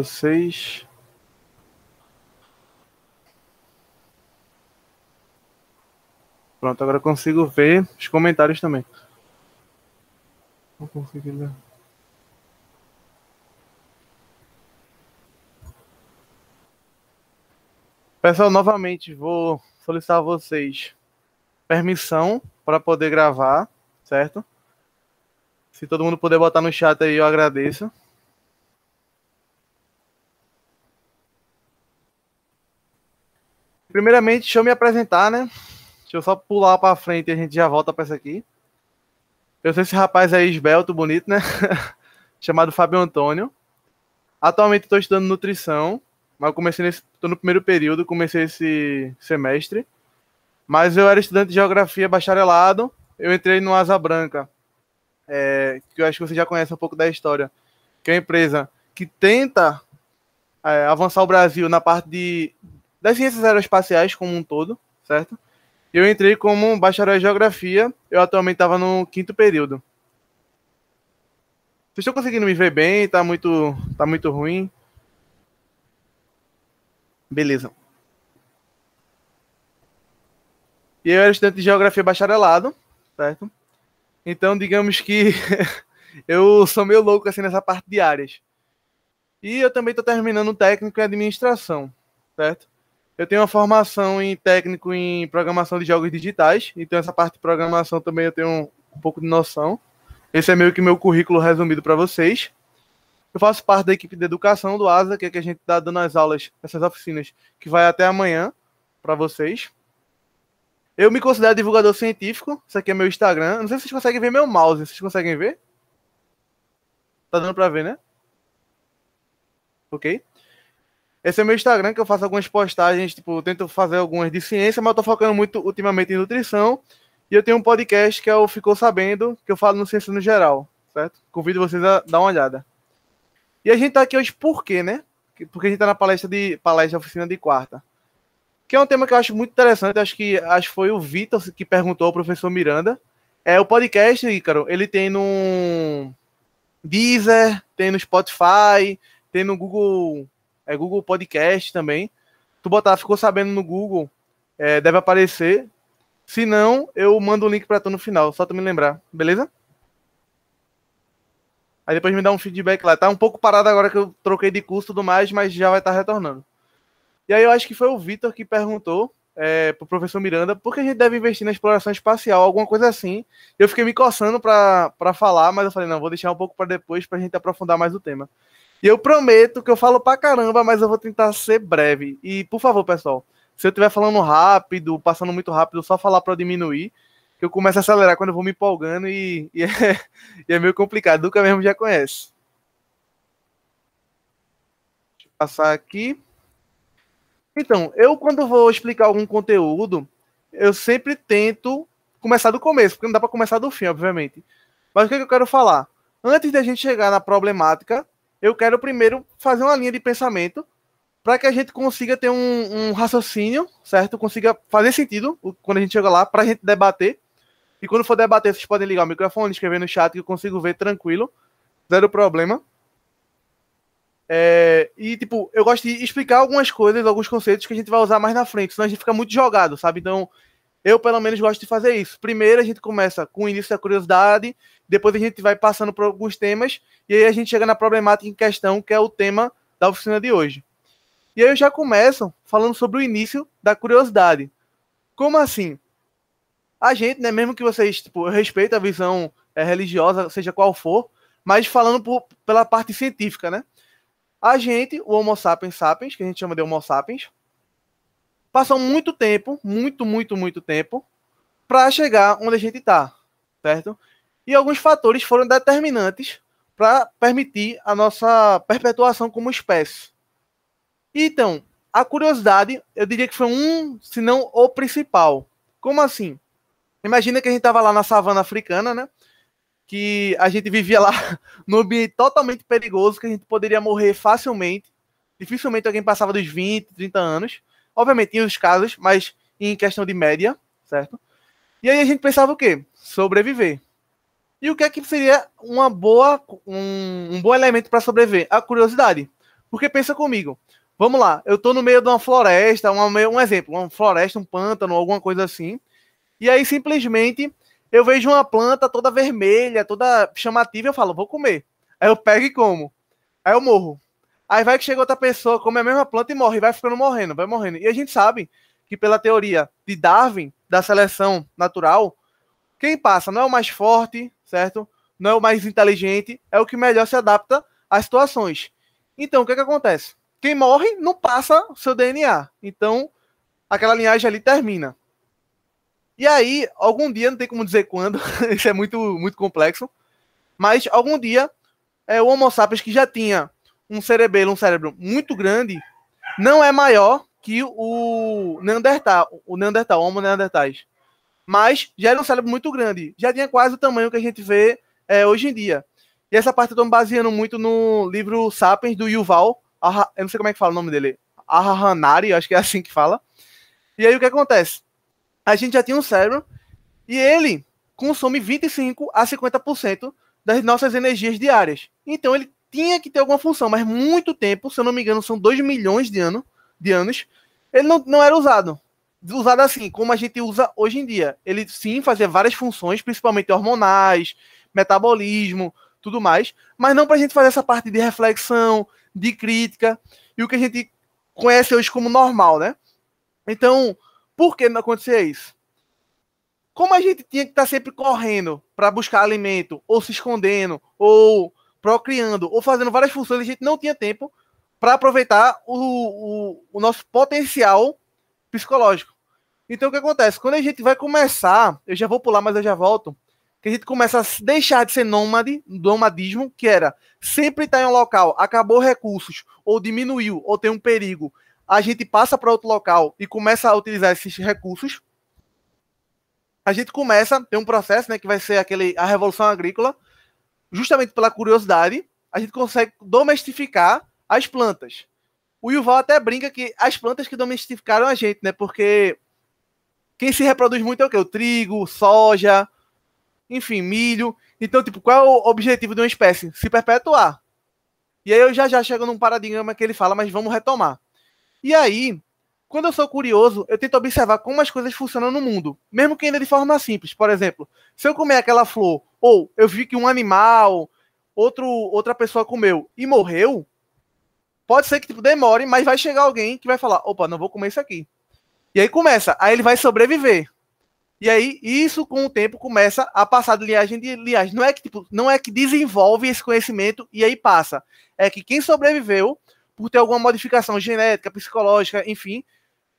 Vocês. Pronto, agora eu consigo ver os comentários também. Não consigo ver. Pessoal, novamente vou solicitar a vocês permissão para poder gravar, certo? Se todo mundo puder botar no chat aí, eu agradeço. Primeiramente, deixa eu me apresentar, né? Deixa eu só pular para frente e a gente já volta para essa aqui. Eu sou esse rapaz aí, esbelto, bonito, né? Chamado Fábio Antônio. Atualmente estou estudando nutrição, mas eu comecei estou no primeiro período, comecei esse semestre. Mas eu era estudante de geografia bacharelado, eu entrei no Asa Branca, que eu acho que você já conhece um pouco da história, que é uma empresa que tenta avançar o Brasil na parte das ciências aeroespaciais como um todo, certo? Eu entrei como bacharel em geografia, eu atualmente estava no 5º período. Vocês estão conseguindo me ver bem? Tá muito ruim? Beleza. E eu era estudante de geografia bacharelado, certo? Então, digamos que eu sou meio louco assim nessa parte de áreas. E eu também estou terminando um técnico em administração, certo? Eu tenho uma formação em técnico em programação de jogos digitais, então essa parte de programação também eu tenho um pouco de noção. Esse é meio que meu currículo resumido para vocês. Eu faço parte da equipe de educação do ASA, que é que a gente está dando as aulas, essas oficinas, que vai até amanhã para vocês. Eu me considero divulgador científico, isso aqui é meu Instagram. Não sei se vocês conseguem ver meu mouse, vocês conseguem ver? Tá dando para ver, né? Ok. Esse é o meu Instagram, que eu faço algumas postagens, tipo, eu tento fazer algumas de ciência, mas eu tô focando muito ultimamente em nutrição. E eu tenho um podcast que é o Ficou Sabendo, que eu falo no ciência no geral, certo? Convido vocês a dar uma olhada. E a gente tá aqui hoje por quê, né? Porque a gente tá na palestra oficina de quarta. Que é um tema que eu acho muito interessante, acho que foi o Vitor que perguntou ao professor Miranda. O podcast, Ícaro, ele tem no Deezer, tem no Spotify, tem no Google Podcast também. Tu botar, ficou sabendo no Google, deve aparecer. Se não, eu mando o link pra tu no final, só tu me lembrar, beleza? Aí depois me dá um feedback lá. Tá um pouco parado agora que eu troquei de curso e tudo mais, mas já vai estar retornando. E aí eu acho que foi o Vitor que perguntou pro professor Miranda por que a gente deve investir na exploração espacial, alguma coisa assim. Eu fiquei me coçando pra falar, mas eu falei, não, vou deixar um pouco pra depois pra gente aprofundar mais o tema. E eu prometo que eu falo pra caramba, mas eu vou tentar ser breve. E, por favor, pessoal, se eu estiver falando rápido, passando muito rápido, só falar pra eu diminuir, que eu começo a acelerar quando eu vou me empolgando e é meio complicado. Duca mesmo já conhece. Deixa eu passar aqui. Então, eu quando vou explicar algum conteúdo, eu sempre tento começar do começo, porque não dá pra começar do fim, obviamente. Mas o que eu quero falar? Antes da gente chegar na problemática, eu quero primeiro fazer uma linha de pensamento para que a gente consiga ter um raciocínio, certo? Consiga fazer sentido quando a gente chega lá, para a gente debater. E quando for debater, vocês podem ligar o microfone, escrever no chat, que eu consigo ver tranquilo, zero problema. E, tipo, eu gosto de explicar algumas coisas, alguns conceitos que a gente vai usar mais na frente, senão a gente fica muito jogado, sabe? Então, eu, pelo menos, gosto de fazer isso. Primeiro, a gente começa com o início da curiosidade, depois a gente vai passando por alguns temas, e aí a gente chega na problemática em questão, que é o tema da oficina de hoje. E aí eu já começo falando sobre o início da curiosidade. Como assim? A gente, né, mesmo que vocês, tipo, eu respeito a visão religiosa, seja qual for, mas falando pela parte científica, né? A gente, o Homo sapiens sapiens, que a gente chama de Homo sapiens, passou muito tempo, muito tempo, para chegar onde a gente está, certo? E alguns fatores foram determinantes para permitir a nossa perpetuação como espécie. Então, a curiosidade, eu diria que foi se não o principal. Como assim? Imagina que a gente estava lá na savana africana, né? Que a gente vivia lá num ambiente totalmente perigoso, que a gente poderia morrer facilmente. Dificilmente alguém passava dos 20, 30 anos. Obviamente, tinha os casos, mas em questão de média, certo? E aí a gente pensava o quê? Sobreviver. E o que é que seria um bom elemento para sobreviver? A curiosidade. Porque pensa comigo, vamos lá, eu tô no meio de uma floresta, um exemplo, uma floresta, um pântano, alguma coisa assim, e aí simplesmente eu vejo uma planta toda vermelha, toda chamativa, e eu falo, vou comer. Aí eu pego e como. Aí eu morro. Aí vai que chega outra pessoa, come a mesma planta e morre, e vai ficando morrendo, vai morrendo. E a gente sabe que pela teoria de Darwin, da seleção natural, quem passa não é o mais forte, certo? Não é o mais inteligente, é o que melhor se adapta às situações. Então, o que acontece? Quem morre não passa o seu DNA. Então, aquela linhagem ali termina. E aí, algum dia, não tem como dizer quando, isso é muito, muito complexo, mas algum dia, o Homo sapiens, que já tinha um cérebro muito grande, não é maior que o Neandertal, o Homo neandertais. Mas já era um cérebro muito grande, já tinha quase o tamanho que a gente vê hoje em dia. E essa parte eu estou me baseando muito no livro Sapiens, do Yuval, eu não sei como é que fala o nome dele, Harari, acho que é assim que fala. E aí o que acontece? A gente já tinha um cérebro e ele consome 25 a 50% das nossas energias diárias. Então ele tinha que ter alguma função, mas muito tempo, se eu não me engano, são 2 milhões de anos, ele não era usado. Usado assim, como a gente usa hoje em dia. Ele sim fazia várias funções, principalmente hormonais, metabolismo, tudo mais, mas não para a gente fazer essa parte de reflexão, de crítica, e o que a gente conhece hoje como normal, né? Então, por que não acontecia isso? Como a gente tinha que estar sempre correndo para buscar alimento, ou se escondendo, ou procriando, ou fazendo várias funções, a gente não tinha tempo para aproveitar o nosso potencial psicológico. Então, o que acontece? Quando a gente vai começar, eu já vou pular, mas eu já volto, que a gente começa a deixar de ser nômade, nomadismo, que era sempre estar em um local, acabou recursos, ou diminuiu, ou tem um perigo, a gente passa para outro local e começa a utilizar esses recursos. A gente começa a ter um processo, né, que vai ser a revolução agrícola, justamente pela curiosidade, a gente consegue domestificar as plantas. O Yuval até brinca que as plantas que domestificaram a gente, né, porque quem se reproduz muito é o quê? O trigo, soja, enfim, milho. Então, tipo, qual é o objetivo de uma espécie? Se perpetuar. E aí eu já chego num paradigma que ele fala, mas vamos retomar. E aí, quando eu sou curioso, eu tento observar como as coisas funcionam no mundo, mesmo que ainda de forma simples. Por exemplo, se eu comer aquela flor, ou eu vi que um animal, outra pessoa comeu e morreu, pode ser que tipo, demore, mas vai chegar alguém que vai falar, opa, não vou comer isso aqui. E aí começa, aí ele vai sobreviver. E aí, isso com o tempo começa a passar de linhagem de linhagem. Não é que desenvolve esse conhecimento e aí passa. É que quem sobreviveu, por ter alguma modificação genética, psicológica, enfim,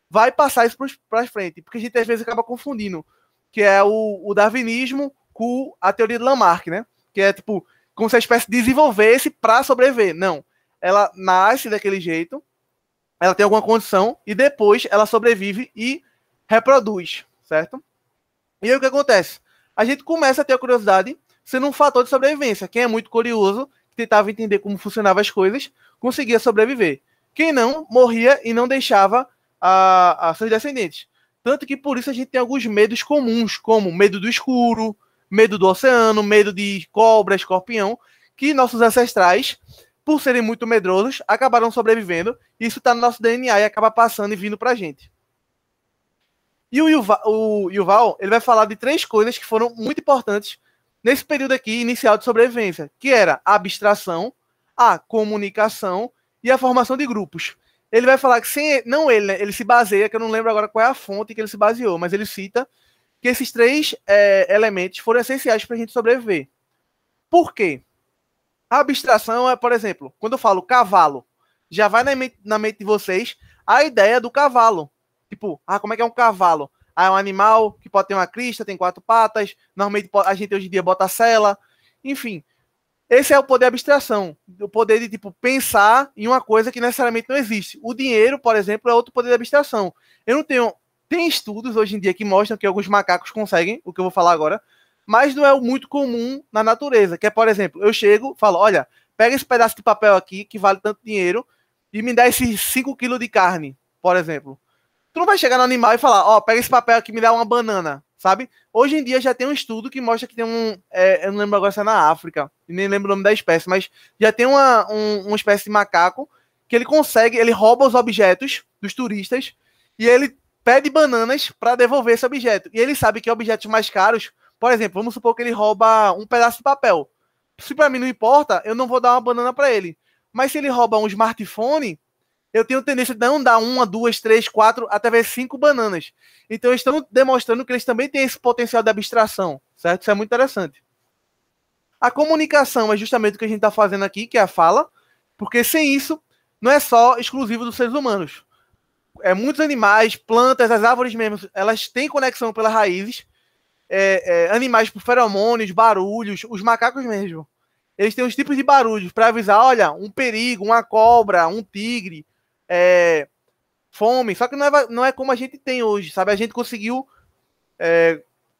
vai passar isso para frente. Porque a gente às vezes acaba confundindo, que é o darwinismo com a teoria de Lamarck, né? Que é tipo, como se a espécie desenvolvesse para sobreviver. Não. Ela nasce daquele jeito, ela tem alguma condição e depois ela sobrevive e reproduz, certo? E aí o que acontece? A gente começa a ter a curiosidade sendo um fator de sobrevivência. Quem é muito curioso, tentava entender como funcionavam as coisas, conseguia sobreviver. Quem não, morria e não deixava a seus descendentes. Tanto que por isso a gente tem alguns medos comuns, como medo do escuro, medo do oceano, medo de cobra, escorpião, que nossos ancestrais, por serem muito medrosos, acabaram sobrevivendo. E isso está no nosso DNA e acaba passando e vindo para a gente. E o Yuval, ele vai falar de 3 coisas que foram muito importantes nesse período aqui inicial de sobrevivência, que era a abstração, a comunicação e a formação de grupos. Ele vai falar que não ele, né, ele se baseia, que eu não lembro agora qual é a fonte que ele se baseou, mas ele cita que esses 3 elementos foram essenciais para a gente sobreviver. Por quê? A abstração é, por exemplo, quando eu falo cavalo, já vai na mente de vocês a ideia do cavalo. Tipo, como é que é um cavalo? É um animal que pode ter uma crista, tem 4 patas, normalmente a gente hoje em dia bota sela, enfim. Esse é o poder de abstração, o poder de tipo pensar em uma coisa que necessariamente não existe. O dinheiro, por exemplo, é outro poder de abstração. Eu não tenho... Tem estudos hoje em dia que mostram que alguns macacos conseguem, o que eu vou falar agora, mas não é muito comum na natureza, que é, por exemplo, eu chego, falo, olha, pega esse pedaço de papel aqui, que vale tanto dinheiro, e me dá esses 5 quilos de carne, por exemplo. Tu não vai chegar no animal e falar, pega esse papel aqui e me dá uma banana, sabe? Hoje em dia já tem um estudo que mostra que tem eu não lembro agora se é na África, nem lembro o nome da espécie, mas já tem uma espécie de macaco que ele consegue, ele rouba os objetos dos turistas e ele pede bananas para devolver esse objeto. E ele sabe que objetos mais caros, por exemplo, vamos supor que ele rouba um pedaço de papel. Se para mim não importa, eu não vou dar uma banana para ele. Mas se ele rouba um smartphone, eu tenho tendência de não dar 1, 2, 3, 4, até ver 5 bananas. Então eles estão demonstrando que eles também têm esse potencial de abstração, certo? Isso é muito interessante. A comunicação é justamente o que a gente está fazendo aqui, que é a fala, porque sem isso não é só exclusivo dos seres humanos. Muitos animais, plantas, as árvores mesmo, elas têm conexão pelas raízes. Animais por feromônios, barulhos, os macacos mesmo. Eles têm uns tipos de barulhos para avisar, olha, um perigo, uma cobra, um tigre, fome. Só que não é como a gente tem hoje, sabe? A gente conseguiu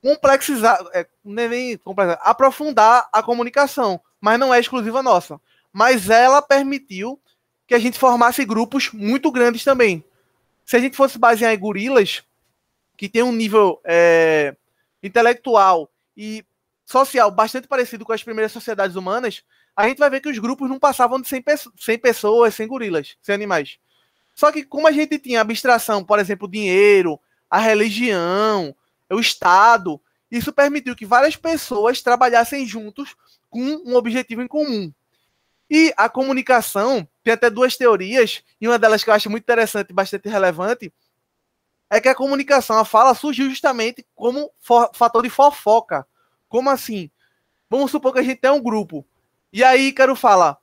complexizar, nem complexizar, aprofundar a comunicação, mas não é exclusiva nossa. Mas ela permitiu que a gente formasse grupos muito grandes também. Se a gente fosse basear em gorilas, que tem um nível intelectual e social bastante parecido com as primeiras sociedades humanas, a gente vai ver que os grupos não passavam de 100 pessoas, 100 gorilas, 100 animais. Só que como a gente tinha abstração, por exemplo, o dinheiro, a religião, o Estado, isso permitiu que várias pessoas trabalhassem juntos com um objetivo em comum. E a comunicação tem até 2 teorias, e uma delas que eu acho muito interessante e bastante relevante, é que a comunicação, a fala, surgiu justamente como fator de fofoca. Como assim? Vamos supor que a gente tem um grupo. E aí Ícaro fala,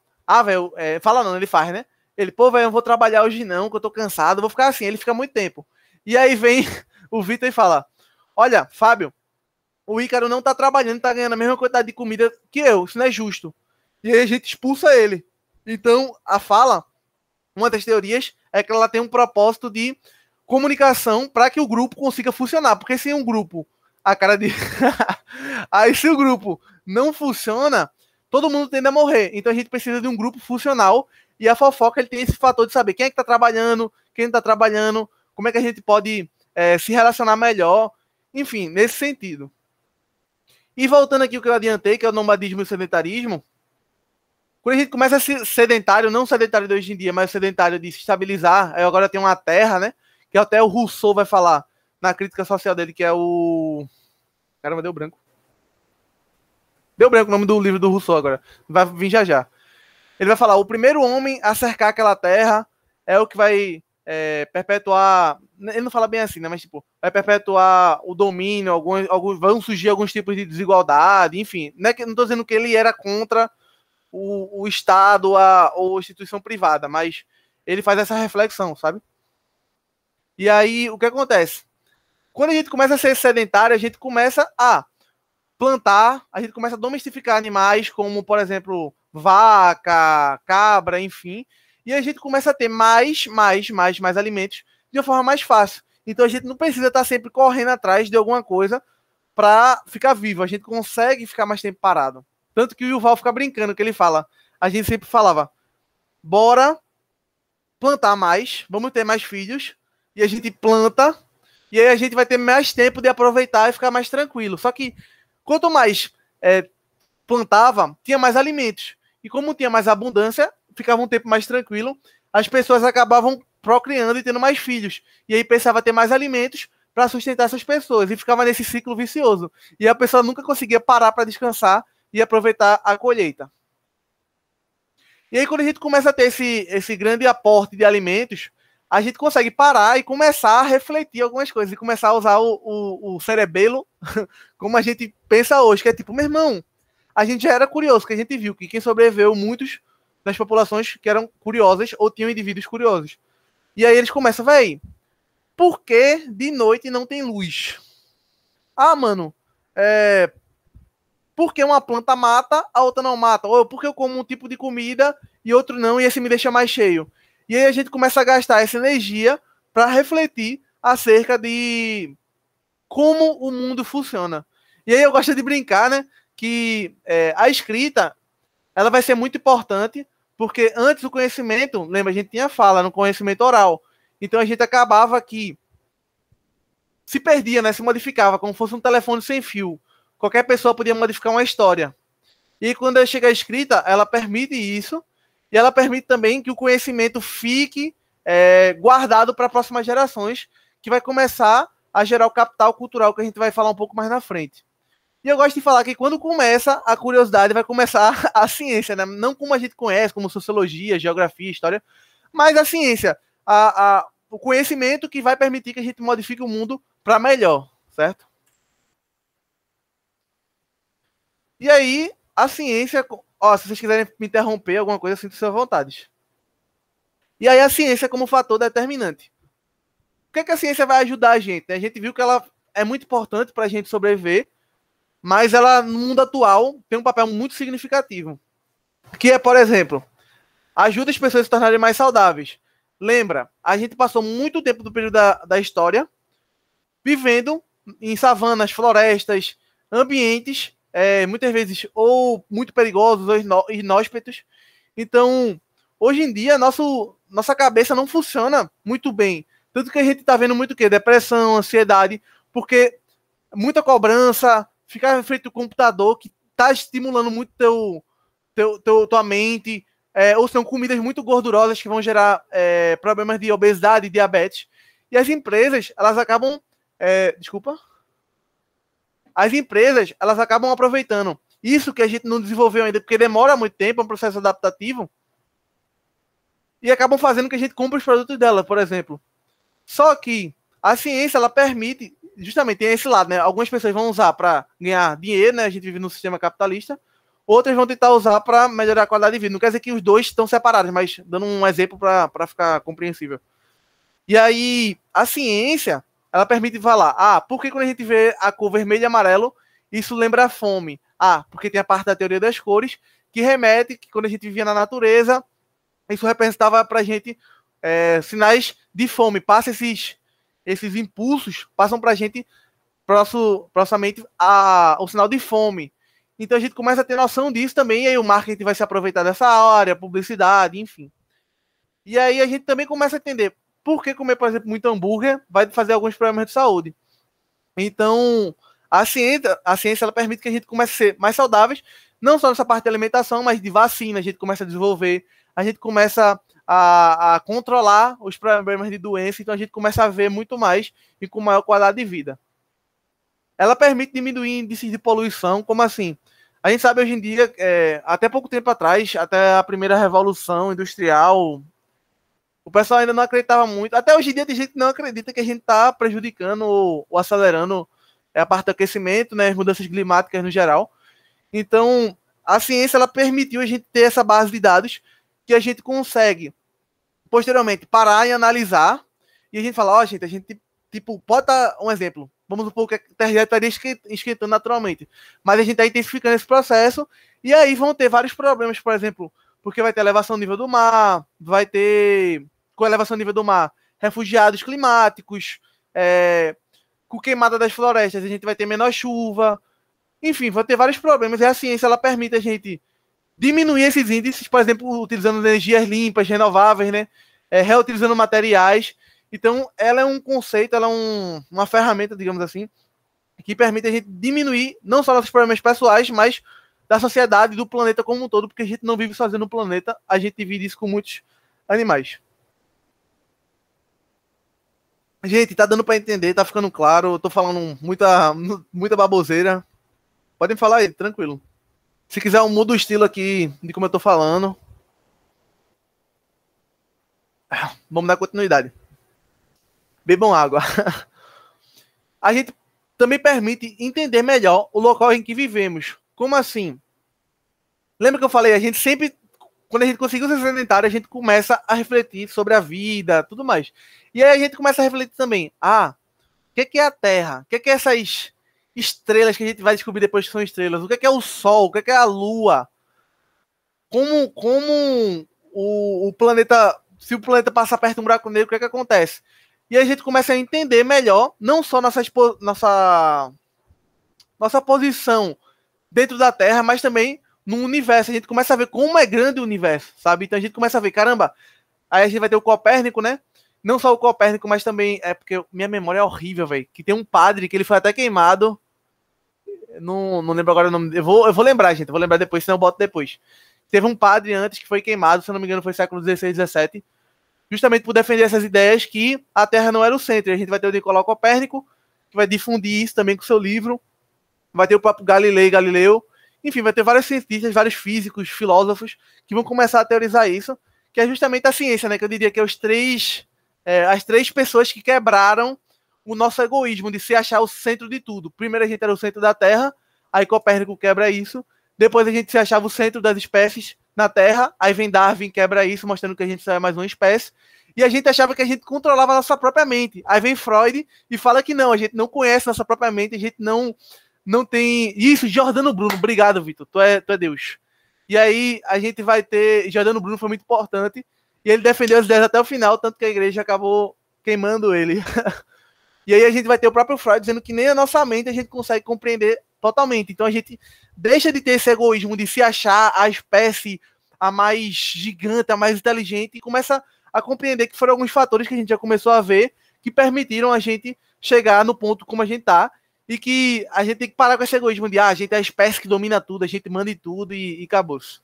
velho, fala não, ele faz, né? Ele, pô, velho, eu não vou trabalhar hoje não, que eu tô cansado, vou ficar assim. Ele fica muito tempo. E aí vem o Vitor e fala, olha, Fábio, o Ícaro não tá trabalhando, tá ganhando a mesma quantidade de comida que eu, isso não é justo. E aí a gente expulsa ele. Então, a fala, uma das teorias, é que ela tem um propósito de comunicação para que o grupo consiga funcionar. Porque se um grupo, a cara de... aí se o grupo não funciona, todo mundo tende a morrer. Então a gente precisa de um grupo funcional e a fofoca ele tem esse fator de saber quem é que está trabalhando, quem não está trabalhando, como é que a gente pode se relacionar melhor, enfim, nesse sentido. E voltando aqui ao que eu adiantei, que é o nomadismo e o sedentarismo, quando a gente começa a ser sedentário, não sedentário de hoje em dia, mas sedentário de se estabilizar, aí agora tem uma terra, né? Que até o Rousseau vai falar na crítica social dele, que é o... Caramba, deu branco. Deu branco o nome do livro do Rousseau agora. Vai vir já já. Ele vai falar, o primeiro homem a cercar aquela terra é o que vai perpetuar... Ele não fala bem assim, né? Mas, tipo, vai perpetuar o domínio, vão surgir alguns tipos de desigualdade, enfim. Não estou dizendo que ele era contra o Estado ou a instituição privada, mas ele faz essa reflexão, sabe? E aí, o que acontece? Quando a gente começa a ser sedentário, a gente começa a plantar, a gente começa a domestificar animais, como, por exemplo, vaca, cabra, enfim, e a gente começa a ter mais alimentos de uma forma mais fácil. Então a gente não precisa estar sempre correndo atrás de alguma coisa para ficar vivo, a gente consegue ficar mais tempo parado. Tanto que o Yuval fica brincando, que ele fala, a gente sempre falava, bora plantar mais, vamos ter mais filhos, e a gente planta, e aí a gente vai ter mais tempo de aproveitar e ficar mais tranquilo. Só que quanto mais plantava, tinha mais alimentos. E como tinha mais abundância, ficava um tempo mais tranquilo, as pessoas acabavam procriando e tendo mais filhos. E aí pensava ter mais alimentos para sustentar essas pessoas. E ficava nesse ciclo vicioso. E a pessoa nunca conseguia parar para descansar e aproveitar a colheita. E aí quando a gente começa a ter esse grande aporte de alimentos, a gente consegue parar e começar a refletir algumas coisas, e começar a usar o cerebelo como a gente pensa hoje, que é tipo, meu irmão, a gente já era curioso, que a gente viu que quem sobreviveu, muitos das populações que eram curiosas ou tinham indivíduos curiosos. E aí eles começam, véi, por que de noite não tem luz? Ah, mano, por que uma planta mata, a outra não mata? Ou por que eu como um tipo de comida e outro não, e esse me deixa mais cheio? E aí a gente começa a gastar essa energia para refletir acerca de como o mundo funciona. E aí eu gosto de brincar, né, que a escrita, ela vai ser muito importante, porque antes o conhecimento, lembra, a gente tinha fala no conhecimento oral. Então a gente acabava que se perdia, né, se modificava, como fosse um telefone sem fio. Qualquer pessoa podia modificar uma história. E quando chega a escrita, ela permite isso, E ela permite também que o conhecimento fique guardado para próximas gerações, que vai começar a gerar o capital cultural que a gente vai falar um pouco mais na frente. E eu gosto de falar que quando começa a curiosidade, vai começar a ciência, né? Não como a gente conhece, como sociologia, geografia, história, mas a ciência, o conhecimento que vai permitir que a gente modifique o mundo para melhor, certo? E aí, a ciência, ó, se vocês quiserem me interromper, alguma coisa, sinto-se à vontade. E aí, a ciência como fator determinante. O que é que a ciência vai ajudar a gente? A gente viu que ela é muito importante para a gente sobreviver, mas ela, no mundo atual, tem um papel muito significativo. Que é, por exemplo, ajuda as pessoas a se tornarem mais saudáveis. Lembra, a gente passou muito tempo do período da história vivendo em savanas, florestas, ambientes, muitas vezes ou muito perigosos ou inóspitos. Então, hoje em dia, nossa cabeça não funciona muito bem. Tanto que a gente está vendo muito o quê? Depressão, ansiedade, porque muita cobrança, ficar em frente ao computador, que está estimulando muito tua mente, ou são comidas muito gordurosas que vão gerar problemas de obesidade e diabetes. E as empresas, elas acabam... desculpa. As empresas, elas acabam aproveitando isso que a gente não desenvolveu ainda, porque demora muito tempo, é um processo adaptativo, e acabam fazendo que a gente compre os produtos dela, por exemplo. Só que a ciência, ela permite, justamente tem esse lado, né? Algumas pessoas vão usar para ganhar dinheiro, né? A gente vive no sistema capitalista. Outras vão tentar usar para melhorar a qualidade de vida. Não quer dizer que os dois estão separados, mas dando um exemplo para ficar compreensível. E aí, a ciência, ela permite falar, por que quando a gente vê a cor vermelho e amarelo, isso lembra a fome? Porque tem a parte da teoria das cores que remete que quando a gente vivia na natureza, isso representava para a gente sinais de fome. Passa esses impulsos, passam para a gente proximamente o sinal de fome. Então a gente começa a ter noção disso também, e aí o marketing vai se aproveitar dessa área, publicidade, enfim. E aí a gente também começa a entender por que comer, por exemplo, muito hambúrguer vai fazer alguns problemas de saúde. Então, a ciência ela permite que a gente comece a ser mais saudáveis, não só nessa parte de alimentação, mas de vacina, a gente começa a desenvolver, a gente começa a controlar os problemas de doença, então a gente começa a ver muito mais e com maior qualidade de vida. Ela permite diminuir índices de poluição, como assim? A gente sabe hoje em dia, até pouco tempo atrás, até a primeira revolução industrial, o pessoal ainda não acreditava muito. Até hoje em dia tem gente que não acredita que a gente está prejudicando ou acelerando a parte do aquecimento, né, as mudanças climáticas no geral. Então, a ciência ela permitiu a gente ter essa base de dados que a gente consegue, posteriormente, parar e analisar. E a gente fala, gente, a gente, tipo, pode dar um exemplo. Vamos supor que a Terra já estaria esquentando naturalmente. Mas a gente está intensificando esse processo. E aí vão ter vários problemas, por exemplo, porque vai ter elevação do nível do mar, vai ter, com a elevação do nível do mar, refugiados climáticos, com queimada das florestas, a gente vai ter menor chuva. Enfim, vai ter vários problemas. E a ciência ela permite a gente diminuir esses índices, por exemplo, utilizando energias limpas, renováveis, né? Reutilizando materiais. Então, ela é um conceito, ela é uma ferramenta, digamos assim, que permite a gente diminuir não só nossos problemas pessoais, mas da sociedade, do planeta como um todo, porque a gente não vive sozinho no planeta, a gente divide isso com muitos animais. Gente, tá dando para entender, tá ficando claro, eu tô falando muita baboseira. Podem falar aí, tranquilo. Se quiser, eu mudo o estilo aqui de como eu tô falando. Vamos dar continuidade. Bebam água. A gente também permite entender melhor o local em que vivemos. Como assim? Lembra que eu falei, a gente sempre, quando a gente conseguiu ser sedentário, a gente começa a refletir sobre a vida, tudo mais. E aí a gente começa a refletir também, o que é a Terra? O que é essas estrelas que a gente vai descobrir depois que são estrelas? O que é o Sol? O que é a Lua? Como o planeta, se o planeta passar perto de um buraco negro, o que acontece? E a gente começa a entender melhor, não só nossa posição dentro da Terra, mas também no universo. A gente começa a ver como é grande o universo, sabe? Então a gente começa a ver, caramba, aí a gente vai ter o Copérnico, né? Não só o Copérnico, mas também, porque minha memória é horrível, velho, que tem um padre que ele foi até queimado, não lembro agora o nome, eu vou lembrar, gente, eu vou lembrar depois, senão eu boto depois. Teve um padre antes que foi queimado, se não me engano foi século XVI, XVII, justamente por defender essas ideias que a Terra não era o centro. E a gente vai ter o Nicolau Copérnico, que vai difundir isso também com seu livro. Vai ter o próprio Galileu. Enfim, vai ter vários cientistas, vários físicos, filósofos, que vão começar a teorizar isso, que é justamente a ciência, né? Que eu diria que é as três pessoas que quebraram o nosso egoísmo de se achar o centro de tudo. Primeiro a gente era o centro da Terra, aí Copérnico quebra isso. Depois a gente se achava o centro das espécies na Terra, aí vem Darwin, quebra isso, mostrando que a gente só é mais uma espécie. E a gente achava que a gente controlava a nossa própria mente. Aí vem Freud e fala que não, a gente não conhece nossa própria mente, a gente não tem... Isso, Giordano Bruno, obrigado, Vitor, tu é Deus. E aí a gente vai ter... Giordano Bruno foi muito importante, e ele defendeu as ideias até o final, tanto que a igreja acabou queimando ele. E aí a gente vai ter o próprio Freud dizendo que nem a nossa mente a gente consegue compreender totalmente. Então a gente deixa de ter esse egoísmo de se achar a espécie a mais gigante, a mais inteligente, e começa a compreender que foram alguns fatores que a gente já começou a ver que permitiram a gente chegar no ponto como a gente tá, e que a gente tem que parar com esse egoísmo de a gente é a espécie que domina tudo, a gente manda em tudo e acabou-se.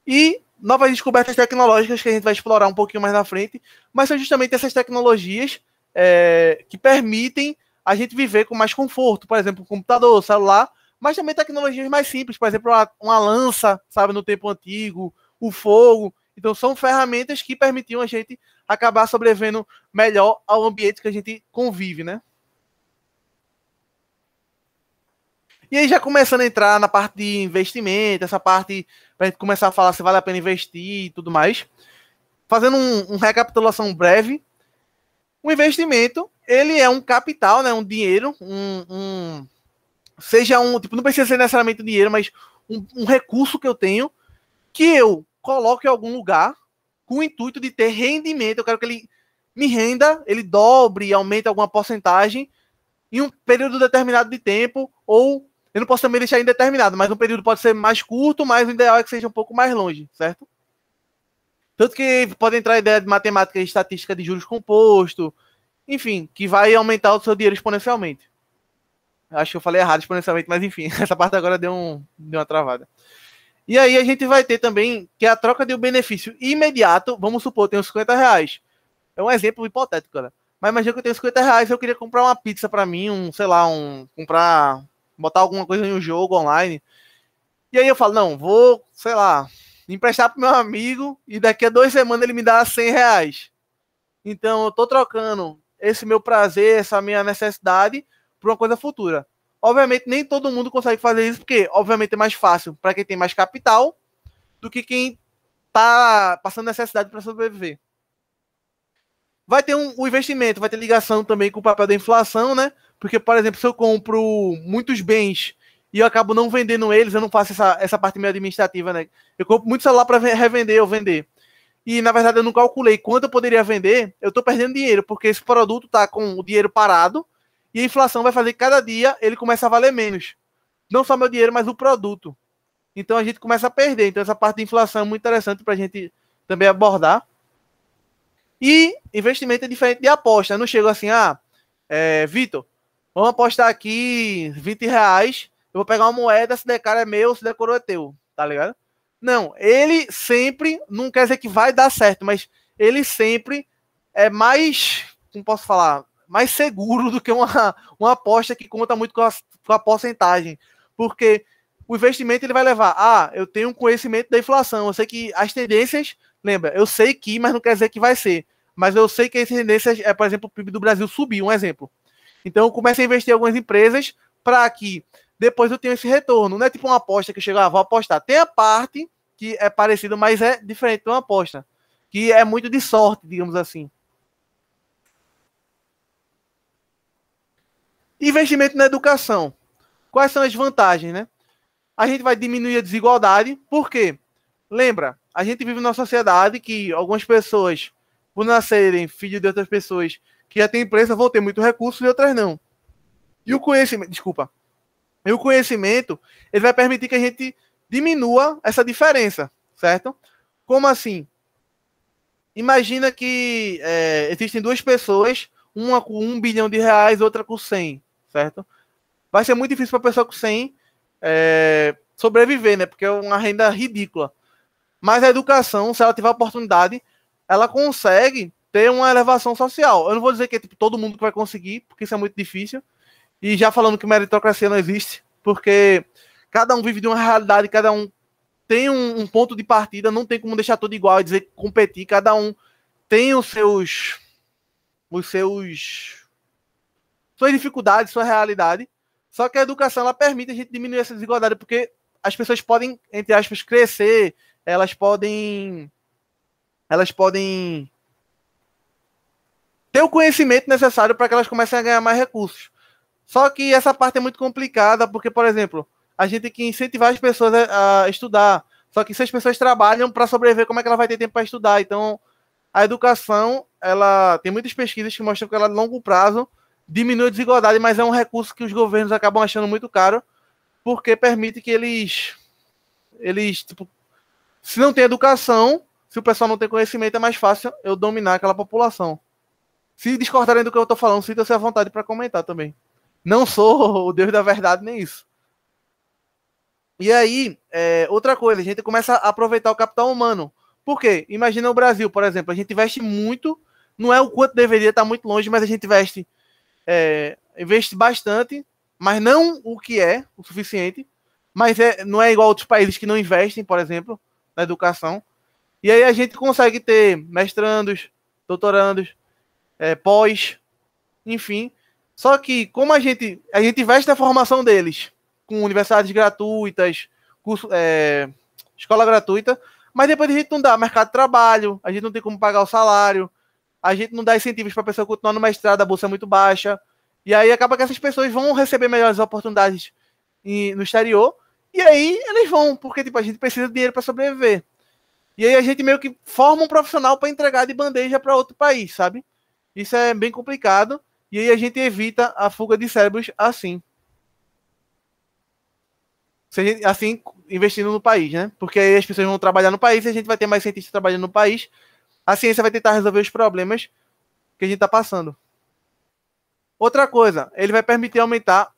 E novas descobertas tecnológicas que a gente vai explorar um pouquinho mais na frente, mas são justamente essas tecnologias que permitem a gente viver com mais conforto, por exemplo, computador, celular, mas também tecnologias mais simples, por exemplo, uma lança, sabe, no tempo antigo, o fogo. Então são ferramentas que permitiam a gente acabar sobrevivendo melhor ao ambiente que a gente convive, né? E aí já começando a entrar na parte de investimento, essa parte para a gente começar a falar se vale a pena investir e tudo mais. Fazendo uma recapitulação breve, o investimento, ele é um capital, né, um dinheiro, seja tipo, não precisa ser necessariamente dinheiro, mas um recurso que eu tenho, que eu coloco em algum lugar com o intuito de ter rendimento. Eu quero que ele me renda, ele dobre, aumente alguma porcentagem em um período determinado de tempo, ou eu não posso também deixar indeterminado, mas um período pode ser mais curto, mas o ideal é que seja um pouco mais longe, certo? Tanto que pode entrar a ideia de matemática e estatística de juros compostos, enfim, que vai aumentar o seu dinheiro exponencialmente. Acho que eu falei errado exponencialmente, mas enfim, essa parte agora deu uma travada. E aí a gente vai ter também que a troca de um benefício imediato, vamos supor, eu tenho R$50. É um exemplo hipotético, cara. Mas imagina que eu tenho R$50, eu queria comprar uma pizza pra mim, botar alguma coisa em um jogo online. E aí eu falo, não, vou, sei lá, emprestar pro meu amigo e daqui a 2 semanas ele me dá R$100. Então eu tô trocando esse meu prazer, essa minha necessidade por uma coisa futura. Obviamente nem todo mundo consegue fazer isso, porque obviamente é mais fácil para quem tem mais capital do que quem tá passando necessidade para sobreviver. Vai ter o investimento, vai ter ligação também com o papel da inflação, né? Porque, por exemplo, se eu compro muitos bens e eu acabo não vendendo eles, eu não faço essa parte meio administrativa, né? Eu compro muito celular para revender ou vender. E, na verdade, eu não calculei quanto eu poderia vender, eu estou perdendo dinheiro, porque esse produto está com o dinheiro parado e a inflação vai fazer que cada dia ele começa a valer menos. Não só meu dinheiro, mas o produto. Então, a gente começa a perder. Então, essa parte de inflação é muito interessante para a gente também abordar. E investimento é diferente de aposta. Eu não chego assim, Vitor, vamos apostar aqui R$20, eu vou pegar uma moeda, se der cara é meu, se der coroa é teu, tá ligado? Não, ele sempre, não quer dizer que vai dar certo, mas ele sempre é mais, como posso falar, mais seguro do que uma aposta que conta muito com a porcentagem. Porque o investimento ele vai levar, eu tenho um conhecimento da inflação, eu sei que as tendências, lembra, eu sei que, mas não quer dizer que vai ser. Mas eu sei que as tendências é, por exemplo, o PIB do Brasil subir, um exemplo. Então eu começo a investir em algumas empresas para que depois eu tenha esse retorno. Não é tipo uma aposta que eu chego, vou apostar. Tem a parte que é parecida, mas é diferente de uma aposta. Que é muito de sorte, digamos assim. Investimento na educação. Quais são as vantagens, né? A gente vai diminuir a desigualdade. Por quê? Lembra, a gente vive numa sociedade que algumas pessoas, por nascerem filhos de outras pessoas que já têm empresa, vão ter muito recurso e outras não. E o conhecimento, ele vai permitir que a gente diminua essa diferença, certo? Como assim? Imagina que existem duas pessoas, uma com R$1 bilhão, outra com 100, certo? Vai ser muito difícil para a pessoa com 100 sobreviver, né? Porque é uma renda ridícula. Mas a educação, se ela tiver oportunidade, ela consegue ter uma elevação social. Eu não vou dizer que é tipo, todo mundo que vai conseguir, porque isso é muito difícil. E já falando que meritocracia não existe, porque cada um vive de uma realidade, cada um tem um ponto de partida, não tem como deixar tudo igual e dizer que competir, cada um tem suas dificuldades, sua realidade. Só que a educação ela permite a gente diminuir essa desigualdade, porque as pessoas podem, entre aspas, crescer, elas podem ter o conhecimento necessário para que elas comecem a ganhar mais recursos. Só que essa parte é muito complicada, porque, por exemplo, a gente tem que incentivar as pessoas a estudar. Só que se as pessoas trabalham para sobreviver, como é que ela vai ter tempo para estudar? Então, a educação, ela tem muitas pesquisas que mostram que ela, a longo prazo, diminui a desigualdade, mas é um recurso que os governos acabam achando muito caro, porque permite que eles tipo, se não tem educação, se o pessoal não tem conhecimento, é mais fácil eu dominar aquela população. Se discordarem do que eu estou falando, sinta-se à vontade para comentar também. Não sou o Deus da verdade, nem isso. E aí, outra coisa, a gente começa a aproveitar o capital humano. Por quê? Imagina o Brasil, por exemplo, a gente investe muito, não é o quanto deveria, estar muito longe, mas a gente investe bastante, mas não o que é o suficiente. Mas não é igual a outros países que não investem, por exemplo, na educação. E aí a gente consegue ter mestrandos, doutorandos, pós, enfim. Só que como a gente investe na formação deles, com universidades gratuitas, curso, escola gratuita, mas depois a gente não dá mercado de trabalho, a gente não tem como pagar o salário, a gente não dá incentivos para a pessoa continuar no mestrado, a bolsa é muito baixa, e aí acaba que essas pessoas vão receber melhores oportunidades no exterior, e aí eles vão, porque tipo, a gente precisa de dinheiro para sobreviver. E aí a gente meio que forma um profissional para entregar de bandeja para outro país, sabe? Isso é bem complicado, e aí a gente evita a fuga de cérebros assim. Assim, investindo no país, né? Porque aí as pessoas vão trabalhar no país e a gente vai ter mais cientistas trabalhando no país. A ciência vai tentar resolver os problemas que a gente está passando. Outra coisa, ele vai permitir aumentar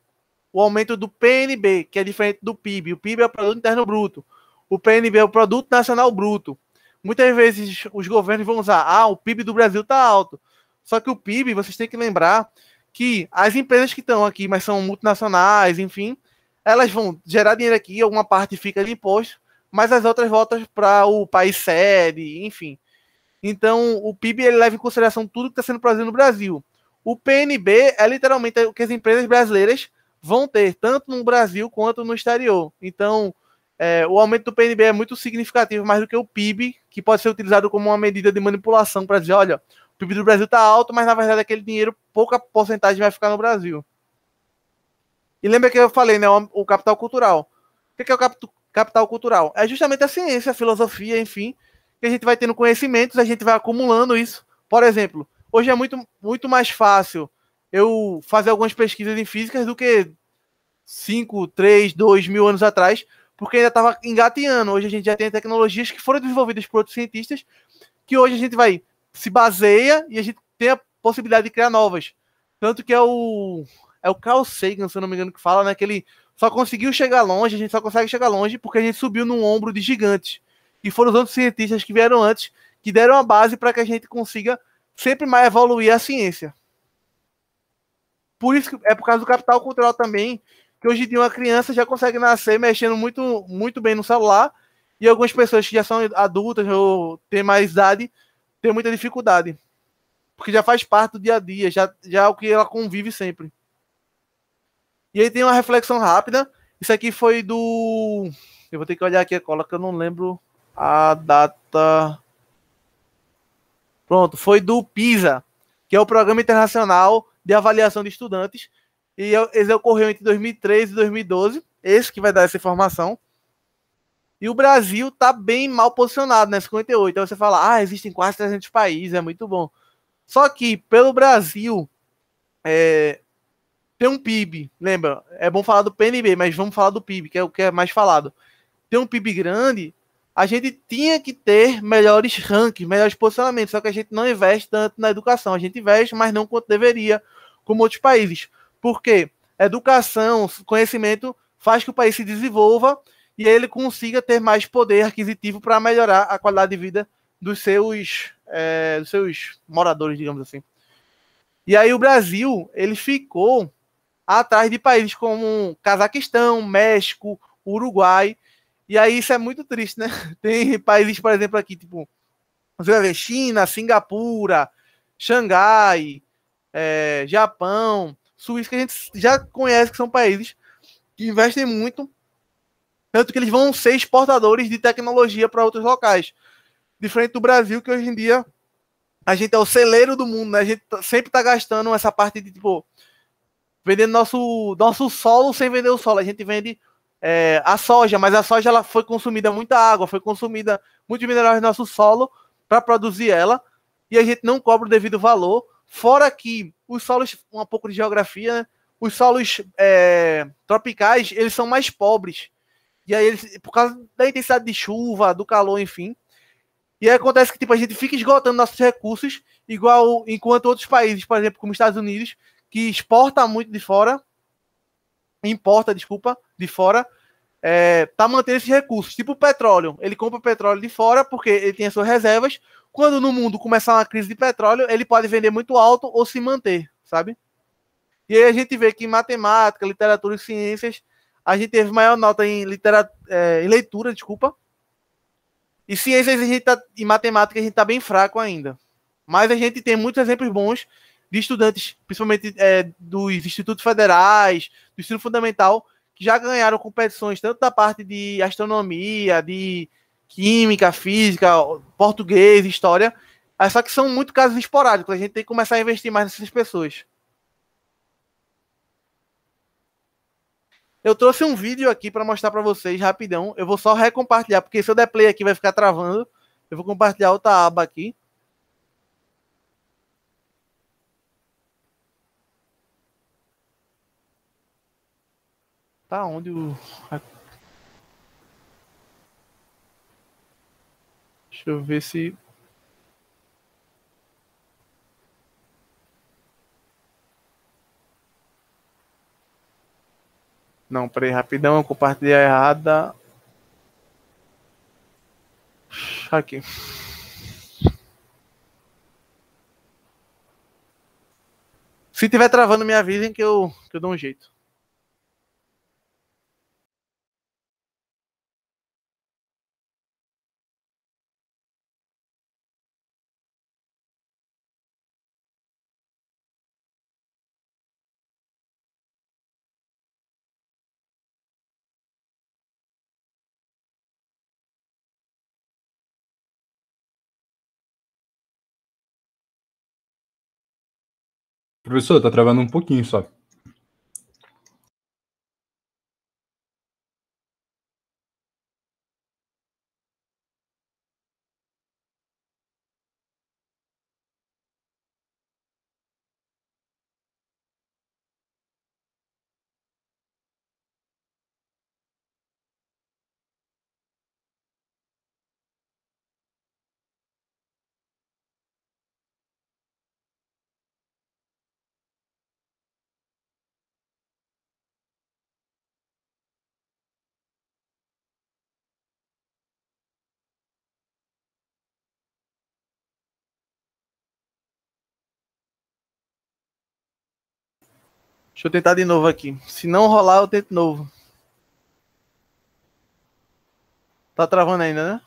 o aumento do PNB, que é diferente do PIB. O PIB é o Produto Interno Bruto. O PNB é o Produto Nacional Bruto. Muitas vezes os governos vão usar, o PIB do Brasil está alto. Só que o PIB, vocês têm que lembrar que as empresas que estão aqui, mas são multinacionais, enfim, elas vão gerar dinheiro aqui, alguma parte fica de imposto, mas as outras voltam para o país sede, enfim. Então, o PIB ele leva em consideração tudo que está sendo produzido no Brasil. O PNB é literalmente o que as empresas brasileiras vão ter, tanto no Brasil quanto no exterior. Então, o aumento do PNB é muito significativo, mais do que o PIB, que pode ser utilizado como uma medida de manipulação para dizer, olha, o PIB do Brasil está alto, mas na verdade aquele dinheiro, pouca porcentagem vai ficar no Brasil. E lembra que eu falei, né, o capital cultural. O que é o capital cultural? É justamente a ciência, a filosofia, enfim, que a gente vai tendo conhecimentos, a gente vai acumulando isso. Por exemplo, hoje é muito, muito mais fácil eu fazer algumas pesquisas em física do que 5, 3, 2 mil anos atrás, porque ainda estava engateando. Hoje a gente já tem tecnologias que foram desenvolvidas por outros cientistas, que hoje a gente se baseia e a gente tem a possibilidade de criar novas. Tanto que é o Carl Sagan, se eu não me engano, que fala, né, que ele só conseguiu chegar longe, a gente só consegue chegar longe porque a gente subiu num ombro de gigantes. E foram os outros cientistas que vieram antes, que deram a base para que a gente consiga sempre mais evoluir a ciência. Por isso que é por causa do capital cultural também, que hoje em dia uma criança já consegue nascer mexendo muito, muito bem no celular, e algumas pessoas que já são adultas ou têm mais idade, têm muita dificuldade. Porque já faz parte do dia a dia, já é o que ela convive sempre. E aí tem uma reflexão rápida. Isso aqui foi do... Eu vou ter que olhar aqui a cola, que eu não lembro a data. Pronto, foi do PISA, que é o Programa Internacional de Avaliação de Estudantes. E esse ocorreu entre 2013 e 2012. Esse que vai dar essa informação. E o Brasil está bem mal posicionado, né? 58. Então você fala, existem quase 300 países, é muito bom. Só que, pelo Brasil, tem um PIB, lembra? É bom falar do PNB, mas vamos falar do PIB, que é o que é mais falado. Tem um PIB grande, a gente tinha que ter melhores rankings, melhores posicionamentos, só que a gente não investe tanto na educação. A gente investe, mas não quanto deveria, como outros países. Por quê? Educação, conhecimento faz que o país se desenvolva e ele consiga ter mais poder aquisitivo para melhorar a qualidade de vida dos seus moradores, digamos assim. E aí o Brasil, ele ficou atrás de países como Cazaquistão, México, Uruguai. E aí isso é muito triste, né? Tem países, por exemplo, aqui, tipo, você vai ver China, Singapura, Xangai, Japão, Suíça, que a gente já conhece que são países que investem muito, tanto que eles vão ser exportadores de tecnologia para outros locais. Diferente do Brasil, que hoje em dia a gente é o celeiro do mundo, né? A gente sempre está gastando essa parte de, tipo, vendendo nosso solo sem vender o solo. A gente vende a soja, mas a soja ela foi consumida muita água, foi consumida muitos minerais do nosso solo para produzir ela, e a gente não cobra o devido valor. Fora que os solos, um pouco de geografia, né? Os solos tropicais, eles são mais pobres. E aí, eles, por causa da intensidade de chuva, do calor, enfim. E aí acontece que tipo, a gente fica esgotando nossos recursos, igual enquanto outros países, por exemplo, como os Estados Unidos, que exporta muito de fora, importa, desculpa, de fora, tá mantendo esses recursos. Tipo o petróleo. Ele compra petróleo de fora porque ele tem as suas reservas. Quando no mundo começar uma crise de petróleo, ele pode vender muito alto ou se manter, sabe? E aí a gente vê que em matemática, literatura e ciências, a gente teve maior nota em leitura, desculpa. E ciências a gente tá, e matemática a gente tá bem fraco ainda. Mas a gente tem muitos exemplos bons de estudantes, principalmente dos institutos federais, do ensino fundamental, que já ganharam competições tanto da parte de astronomia, de química, física, português, história. Só que são muito casos esporádicos. A gente tem que começar a investir mais nessas pessoas. Eu trouxe um vídeo aqui para mostrar para vocês rapidão. Eu vou só recompartilhar, porque se eu der play aqui vai ficar travando. Eu vou compartilhar outra aba aqui. Tá onde o. Deixa eu ver se. Não, peraí, rapidão, eu compartilhei a errada. Aqui. Se tiver travando, me avisem que eu dou um jeito. Professor, tá travando um pouquinho só. Deixa eu tentar de novo aqui. Se não rolar, eu tento de novo. Tá travando ainda, né?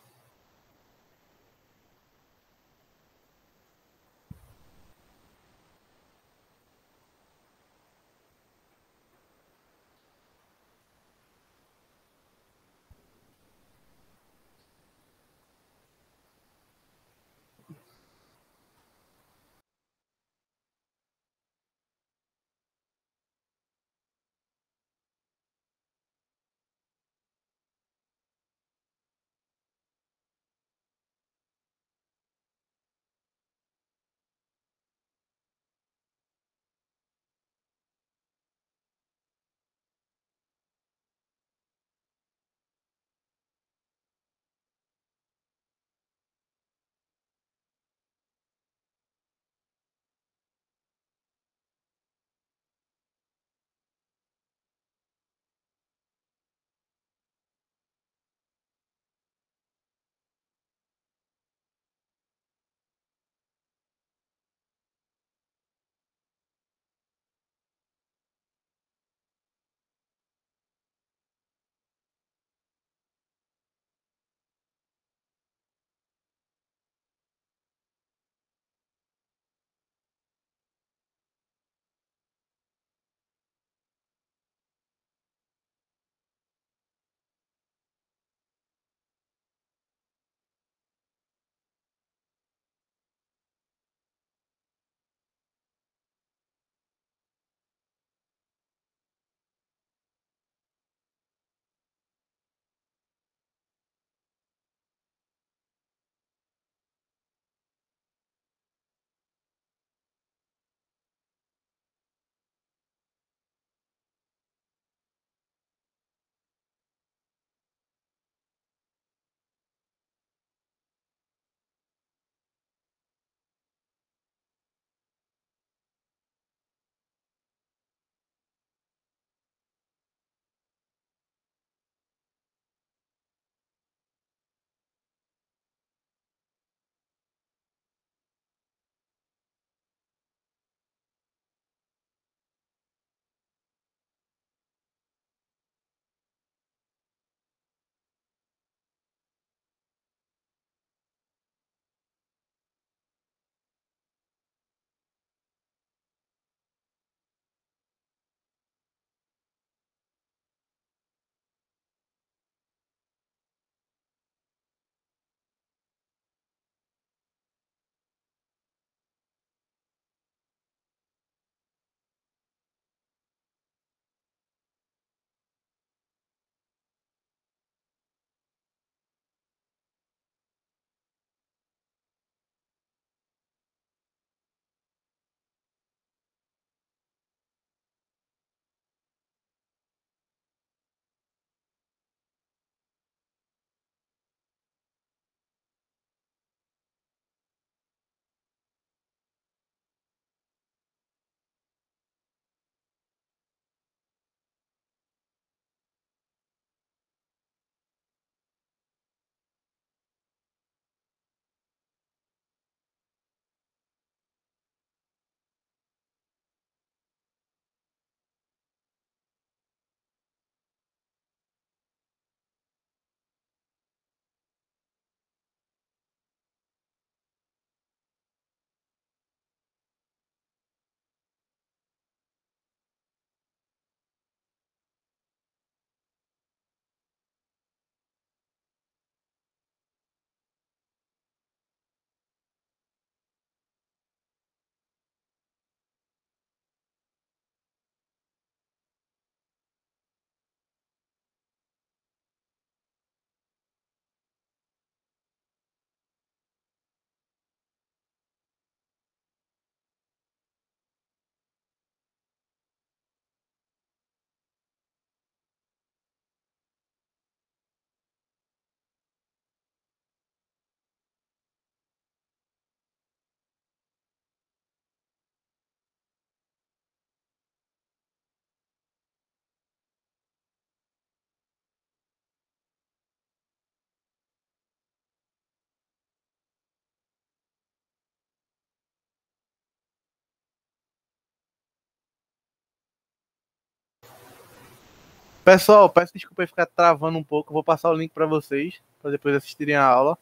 Pessoal, peço desculpa aí ficar travando um pouco. Vou passar o link para vocês, para depois assistirem a aula.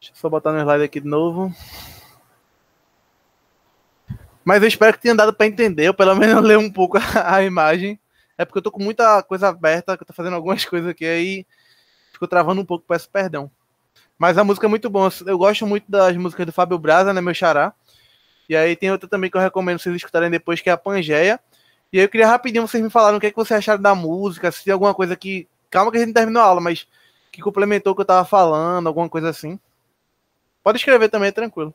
Deixa eu só botar no slide aqui de novo. Mas eu espero que tenha dado para entender, ou pelo menos ler um pouco a imagem. É porque eu tô com muita coisa aberta, que eu tô fazendo algumas coisas aqui, aí ficou travando um pouco, peço perdão. Mas a música é muito boa. Eu gosto muito das músicas do Fábio Braza, né, meu xará. E aí tem outra também que eu recomendo vocês escutarem depois, que é a Pangeia. E aí eu queria rapidinho vocês me falaram o que é que vocês acharam da música, se tem alguma coisa que... Calma que a gente não terminou a aula, mas que complementou o que eu tava falando, alguma coisa assim. Pode escrever também, é tranquilo.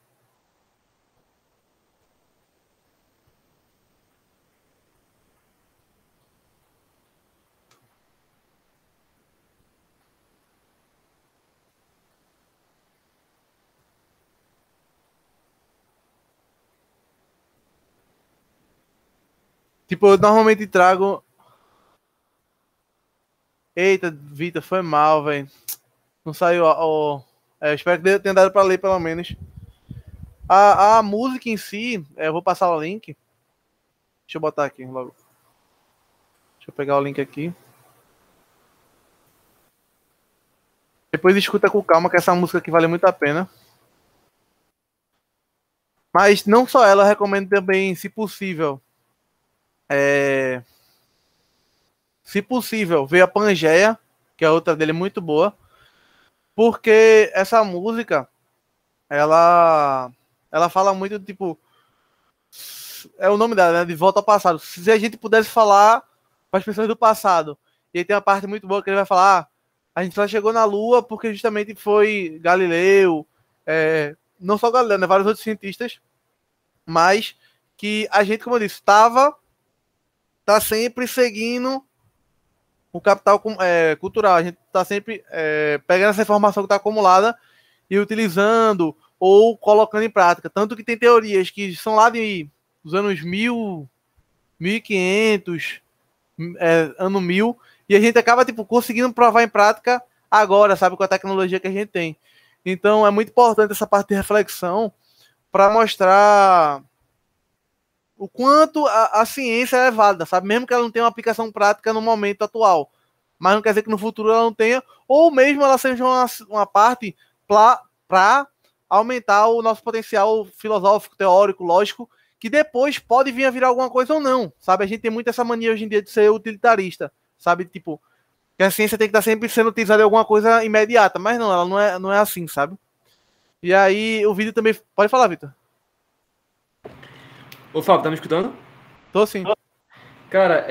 Tipo, eu normalmente trago... Eita, Vitor, foi mal, velho. Não saiu, ó. Eu espero que tenha dado pra ler, pelo menos. A música em si, eu vou passar o link. Deixa eu botar aqui logo. Deixa eu pegar o link aqui. Depois escuta com calma, que essa música aqui vale muito a pena. Mas não só ela, eu recomendo também, se possível. Se possível, ver a Pangeia, que é outra dele muito boa. Porque essa música, ela fala muito, tipo... É o nome dela, né? De volta ao passado. Se a gente pudesse falar para as pessoas do passado. E aí tem uma parte muito boa que ele vai falar: a gente só chegou na Lua porque justamente foi Galileu, não só Galileu, né? Vários outros cientistas, mas que a gente, como eu disse, tá sempre seguindo o capital cultural. A gente tá sempre pegando essa informação que está acumulada e utilizando ou colocando em prática. Tanto que tem teorias que são lá dos anos 1000, 1500, ano 1000, e a gente acaba tipo, conseguindo provar em prática agora, sabe, com a tecnologia que a gente tem. Então é muito importante essa parte de reflexão para mostrar o quanto a ciência é válida, sabe? Mesmo que ela não tenha uma aplicação prática no momento atual. Mas não quer dizer que no futuro ela não tenha, ou mesmo ela seja uma parte para aumentar o nosso potencial filosófico, teórico, lógico, que depois pode vir a virar alguma coisa ou não, sabe? A gente tem muito essa mania hoje em dia de ser utilitarista, sabe? Tipo, que a ciência tem que estar sempre sendo utilizada em alguma coisa imediata, mas não, ela não é assim, sabe? E aí o vídeo também... Pode falar, Vitor. Ô, Fábio, tá me escutando? Tô sim. Cara,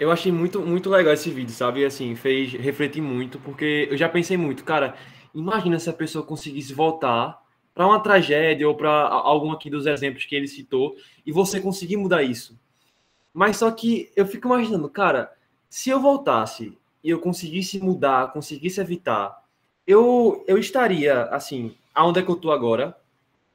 eu achei muito, muito legal esse vídeo, sabe? Assim, fez refletir muito, porque eu já pensei muito, cara, imagina se a pessoa conseguisse voltar para uma tragédia ou para algum aqui dos exemplos que ele citou e você conseguir mudar isso. Mas só que eu fico imaginando, cara, se eu voltasse e eu conseguisse mudar, conseguisse evitar, eu estaria, assim, aonde é que eu tô agora?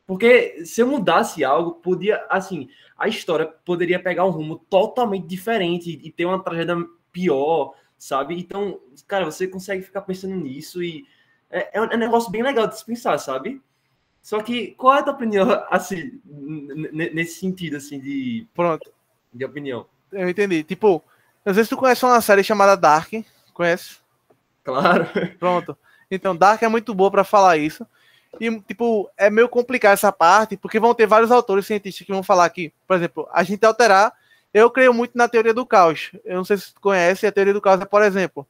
Porque se eu mudasse algo, podia, assim, a história poderia pegar um rumo totalmente diferente e ter uma tragédia pior, sabe? Então, cara, você consegue ficar pensando nisso e é um negócio bem legal de se pensar, sabe? Só que, qual é a tua opinião, assim, nesse sentido, assim, Pronto, de opinião? eu entendi. Tipo, às vezes tu conhece uma série chamada Dark, conhece? Claro. Pronto. Então, Dark é muito boa para falar isso. E, tipo, é meio complicado essa parte, porque vão ter vários autores cientistas que vão falar que, por exemplo, a gente alterar. Eu creio muito na teoria do caos. Eu não sei se você conhece, a teoria do caos é, por exemplo,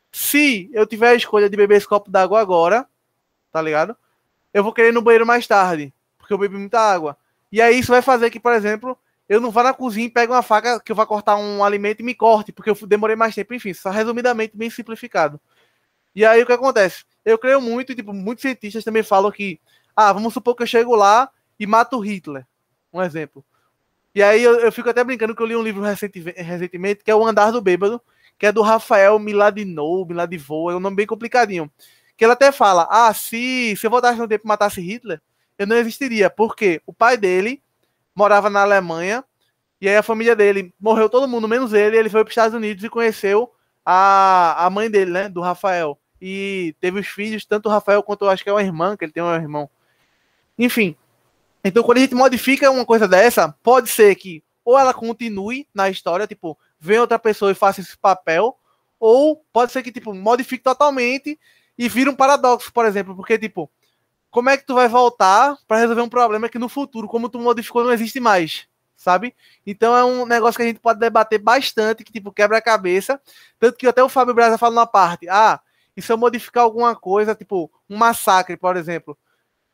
se eu tiver a escolha de beber esse copo d'água agora, tá ligado? Eu vou querer ir no banheiro mais tarde, porque eu bebi muita água. E aí isso vai fazer que, por exemplo, eu não vá na cozinha e pegue uma faca que eu vá cortar um alimento e me corte, porque eu demorei mais tempo. Enfim, só resumidamente, bem simplificado. E aí o que acontece? Eu creio muito, e tipo, muitos cientistas também falam que, vamos supor que eu chego lá e mato Hitler, um exemplo. E aí eu fico até brincando que eu li um livro recentemente, que é O Andar do Bêbado, que é do Rafael Miladivou, é um nome bem complicadinho. Que ele até fala, se eu voltasse no tempo e matasse Hitler, eu não existiria, porque o pai dele morava na Alemanha, e aí a família dele, morreu todo mundo, menos ele, e ele foi para os Estados Unidos e conheceu a mãe dele, né, do Rafael. E teve os filhos, tanto o Rafael quanto eu acho que é uma irmã, que ele tem um irmão. Enfim, então quando a gente modifica uma coisa dessa, pode ser que ou ela continue na história, tipo, venha outra pessoa e faça esse papel, ou pode ser que, tipo, modifique totalmente e vira um paradoxo, por exemplo, porque, tipo, como é que tu vai voltar para resolver um problema que no futuro, como tu modificou, não existe mais, sabe? Então é um negócio que a gente pode debater bastante, que, tipo, quebra a cabeça, tanto que até o Fábio Braza fala na parte, e se eu modificar alguma coisa, tipo, um massacre, por exemplo,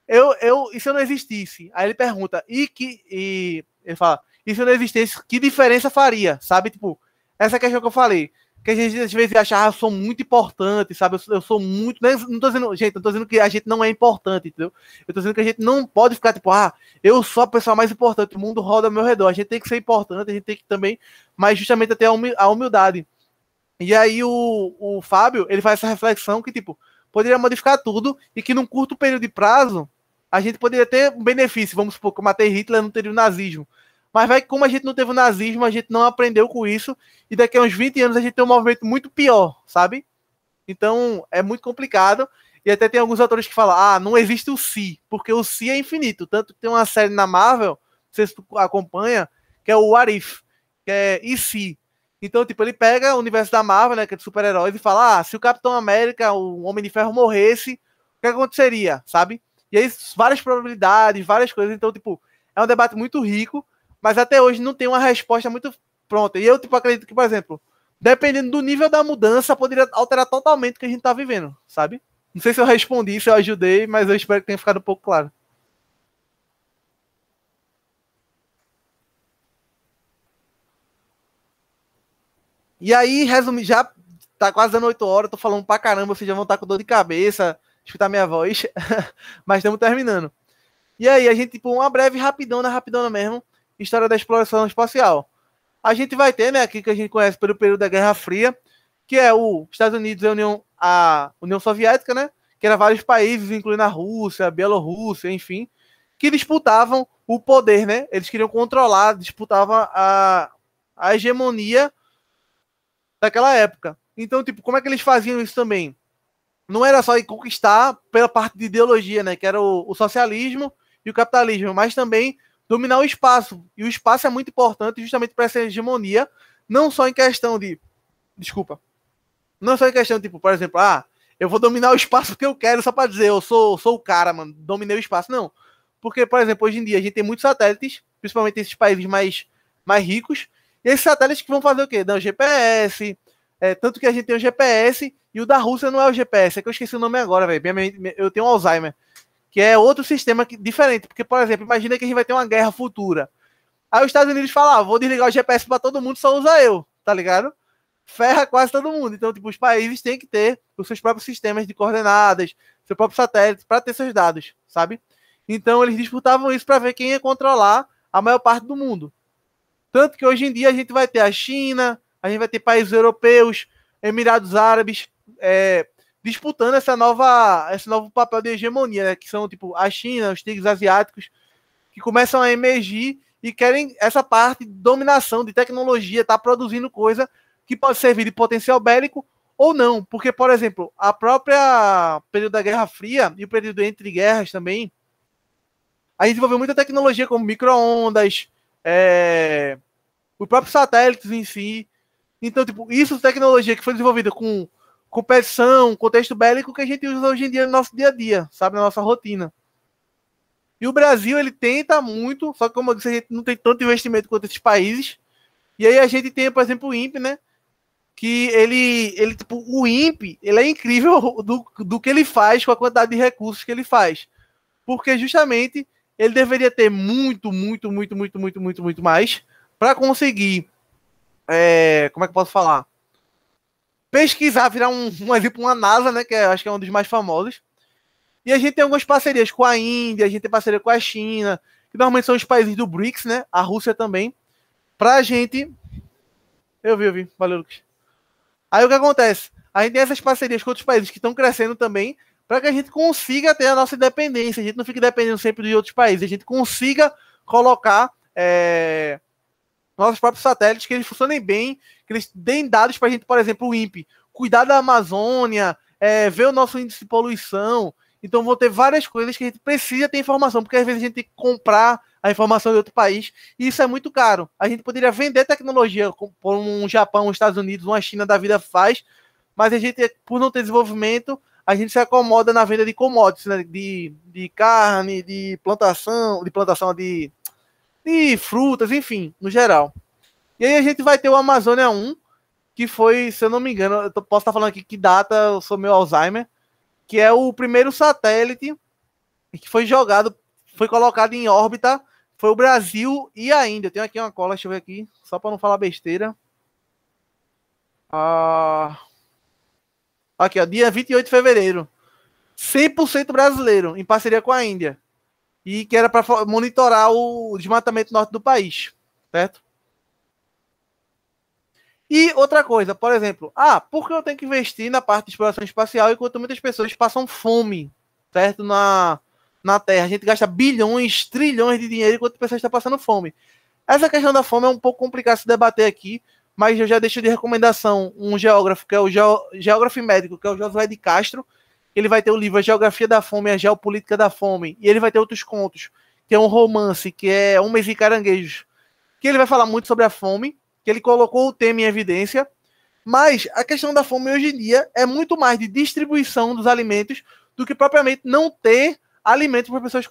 e se eu não existisse? Aí ele pergunta, e ele fala, e se eu não existisse, que diferença faria? Sabe, tipo, essa questão que eu falei, que a gente às vezes acha, eu sou muito importante, sabe, eu sou muito, não tô dizendo, gente, não tô dizendo que a gente não é importante, entendeu? Eu tô dizendo que a gente não pode ficar, tipo, eu sou a pessoa mais importante, o mundo roda ao meu redor, a gente tem que ser importante, a gente tem que também, mas justamente ter a humildade. E aí o Fábio, ele faz essa reflexão que, tipo, poderia modificar tudo e que num curto período de prazo a gente poderia ter um benefício, vamos supor, que matei Hitler, não teria o nazismo. Mas vai que como a gente não teve o nazismo, a gente não aprendeu com isso, e daqui a uns 20 anos a gente tem um movimento muito pior, sabe? Então é muito complicado, e até tem alguns autores que falam, não existe o si, porque o si é infinito, tanto que tem uma série na Marvel, não sei se tu acompanha, que é o What If, que é e se? Então, tipo, ele pega o universo da Marvel, né, que é de super-heróis, e fala, se o Capitão América, o Homem de Ferro morresse, o que aconteceria, sabe? E aí, várias probabilidades, várias coisas. Então, tipo, é um debate muito rico, mas até hoje não tem uma resposta muito pronta. E eu, tipo, acredito que, por exemplo, dependendo do nível da mudança, poderia alterar totalmente o que a gente tá vivendo, sabe? Não sei se eu respondi, se eu ajudei, mas eu espero que tenha ficado um pouco claro. E aí, resumir, já tá quase dando 8 horas, tô falando pra caramba, vocês já vão estar com dor de cabeça, escutar minha voz, mas estamos terminando. E aí, a gente, tipo, uma breve rapidona mesmo, história da exploração espacial. A gente vai ter, né, aqui que a gente conhece pelo período da Guerra Fria, que é os Estados Unidos e a União Soviética, né, que eram vários países, incluindo a Rússia, a Bielorrússia, enfim, que disputavam o poder, né, eles queriam controlar, disputavam a hegemonia daquela época. Então, tipo, como é que eles faziam isso também? Não era só ir conquistar pela parte de ideologia, né, que era o socialismo e o capitalismo, mas também dominar o espaço. E o espaço é muito importante justamente para essa hegemonia, não só em questão de... Desculpa. Não só em questão, tipo, por exemplo, eu vou dominar o espaço porque eu quero, só para dizer, eu sou o cara, mano, dominei o espaço. Não. Porque, por exemplo, hoje em dia a gente tem muitos satélites, principalmente esses países mais ricos, e esses satélites que vão fazer o quê? Dão GPS, tanto que a gente tem o GPS, e o da Rússia não é o GPS, é que eu esqueci o nome agora, velho. Eu tenho um Alzheimer, que é outro sistema diferente, porque, por exemplo, imagina que a gente vai ter uma guerra futura. Aí os Estados Unidos falam, vou desligar o GPS para todo mundo, só usa eu, tá ligado? Ferra quase todo mundo. Então, tipo, os países têm que ter os seus próprios sistemas de coordenadas, seu próprio satélite, para ter seus dados, sabe? Então, eles disputavam isso para ver quem ia controlar a maior parte do mundo. Tanto que hoje em dia a gente vai ter a China, a gente vai ter países europeus, Emirados Árabes, disputando esse novo papel de hegemonia, né? Que são tipo a China, os tigres asiáticos, que começam a emergir e querem essa parte de dominação, de tecnologia, tá produzindo coisa que pode servir de potencial bélico ou não. Porque, por exemplo, a própria período da Guerra Fria e o período entre guerras também, a gente desenvolveu muita tecnologia como micro-ondas, os próprios satélites em si. Então, tipo, isso tecnologia que foi desenvolvida com competição, contexto bélico que a gente usa hoje em dia no nosso dia a dia, sabe, na nossa rotina. E o Brasil, ele tenta muito, só que como eu disse, a gente não tem tanto investimento quanto esses países. E aí a gente tem, por exemplo, o INPE, né, que ele tipo, o INPE, ele é incrível do que ele faz com a quantidade de recursos que ele faz. Porque justamente ele deveria ter muito mais para conseguir, como é que eu posso falar? Pesquisar, virar um exemplo, uma NASA, né, que acho que é um dos mais famosos. E a gente tem algumas parcerias com a Índia, a gente tem parceria com a China, que normalmente são os países do BRICS, né, a Rússia também, pra gente... Eu vi, valeu, Lucas. Aí o que acontece? A gente tem essas parcerias com outros países que estão crescendo também, para que a gente consiga ter a nossa independência, a gente não fique dependendo sempre de outros países, a gente consiga colocar nossos próprios satélites, que eles funcionem bem, que eles deem dados para a gente, por exemplo, o INPE, cuidar da Amazônia, ver o nosso índice de poluição. Então vão ter várias coisas que a gente precisa ter informação, porque às vezes a gente tem que comprar a informação de outro país, e isso é muito caro. A gente poderia vender tecnologia por um Japão, os Estados Unidos, uma China da vida faz, mas a gente, por não ter desenvolvimento, a gente se acomoda na venda de commodities, né? De carne, de plantação, de frutas, enfim, no geral. E aí a gente vai ter o Amazônia 1, que foi, se eu não me engano, eu posso estar falando aqui que data, eu sou meu Alzheimer, que é o primeiro satélite que foi jogado, foi colocado em órbita, foi o Brasil e a Índia. Eu tenho aqui uma cola, deixa eu ver aqui, só para não falar besteira. Aqui, ó, dia 28 de fevereiro. 100% brasileiro, em parceria com a Índia. E que era para monitorar o desmatamento norte do país, certo? E outra coisa, por exemplo, por que eu tenho que investir na parte de exploração espacial enquanto muitas pessoas passam fome, certo? Na Terra. A gente gasta bilhões, trilhões de dinheiro enquanto pessoas estão passando fome. Essa questão da fome é um pouco complicada de se debater aqui, mas eu já deixo de recomendação um geógrafo, que é o geógrafo médico, que é o Josué de Castro. Ele vai ter o livro A Geografia da Fome e a Geopolítica da Fome. E ele vai ter outros contos, que é um romance, que é Homens e Caranguejos, que ele vai falar muito sobre a fome, que ele colocou o tema em evidência, mas a questão da fome hoje em dia é muito mais de distribuição dos alimentos do que propriamente não ter alimentos para as pessoas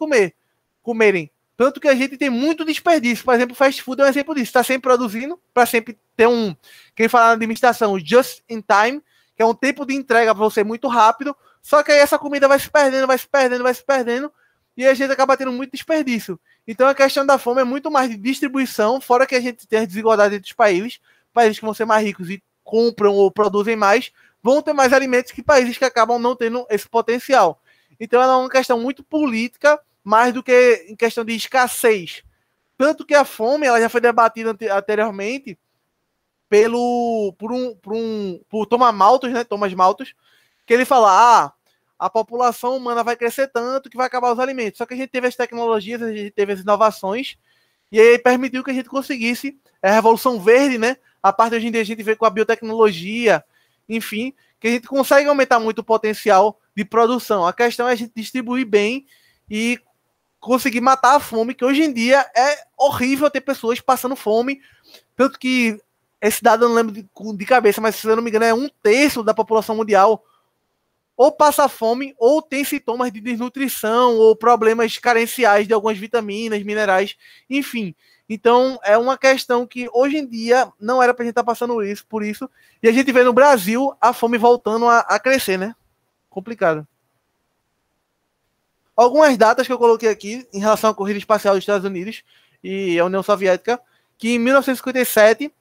comerem. Tanto que a gente tem muito desperdício. Por exemplo, o fast food é um exemplo disso. Está sempre produzindo, para sempre ter quem fala na administração, just in time, que é um tempo de entrega para você muito rápido, só que aí essa comida vai se perdendo, e a gente acaba tendo muito desperdício. Então a questão da fome é muito mais de distribuição, fora que a gente tem as desigualdades entre os países que vão ser mais ricos e compram ou produzem mais, vão ter mais alimentos que países que acabam não tendo esse potencial. Então ela é uma questão muito política, mais do que em questão de escassez. Tanto que a fome ela já foi debatida anteriormente por Thomas Malthus, né? Thomas Malthus, que ele fala, a população humana vai crescer tanto que vai acabar os alimentos. Só que a gente teve as tecnologias, a gente teve as inovações, e aí permitiu que a gente conseguisse a Revolução Verde, né? A parte hoje em dia a gente vê com a biotecnologia, enfim, que a gente consegue aumentar muito o potencial de produção. A questão é a gente distribuir bem e conseguir matar a fome, que hoje em dia é horrível ter pessoas passando fome, tanto que esse dado eu não lembro de cabeça, mas se eu não me engano é 1/3 da população mundial ou passa fome, ou tem sintomas de desnutrição, ou problemas carenciais de algumas vitaminas, minerais, enfim. Então, é uma questão que hoje em dia não era pra gente estar passando por isso, e a gente vê no Brasil a fome voltando a crescer, né? Complicado. Algumas datas que eu coloquei aqui em relação à corrida espacial dos Estados Unidos e a União Soviética, que em 1957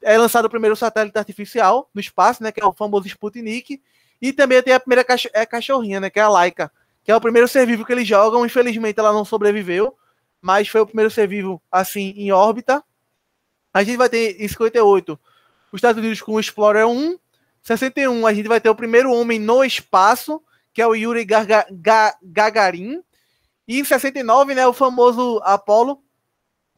é lançado o primeiro satélite artificial no espaço, né, que é o famoso Sputnik, e também tem a primeira cachorrinha, né, que é a Laika, que é o primeiro ser vivo que eles jogam. Infelizmente ela não sobreviveu, mas foi o primeiro ser vivo assim em órbita. A gente vai ter em 58 os Estados Unidos com o Explorer 1. 61 a gente vai ter o primeiro homem no espaço, que é o Yuri Gagarin. E em 69, né, o famoso Apollo,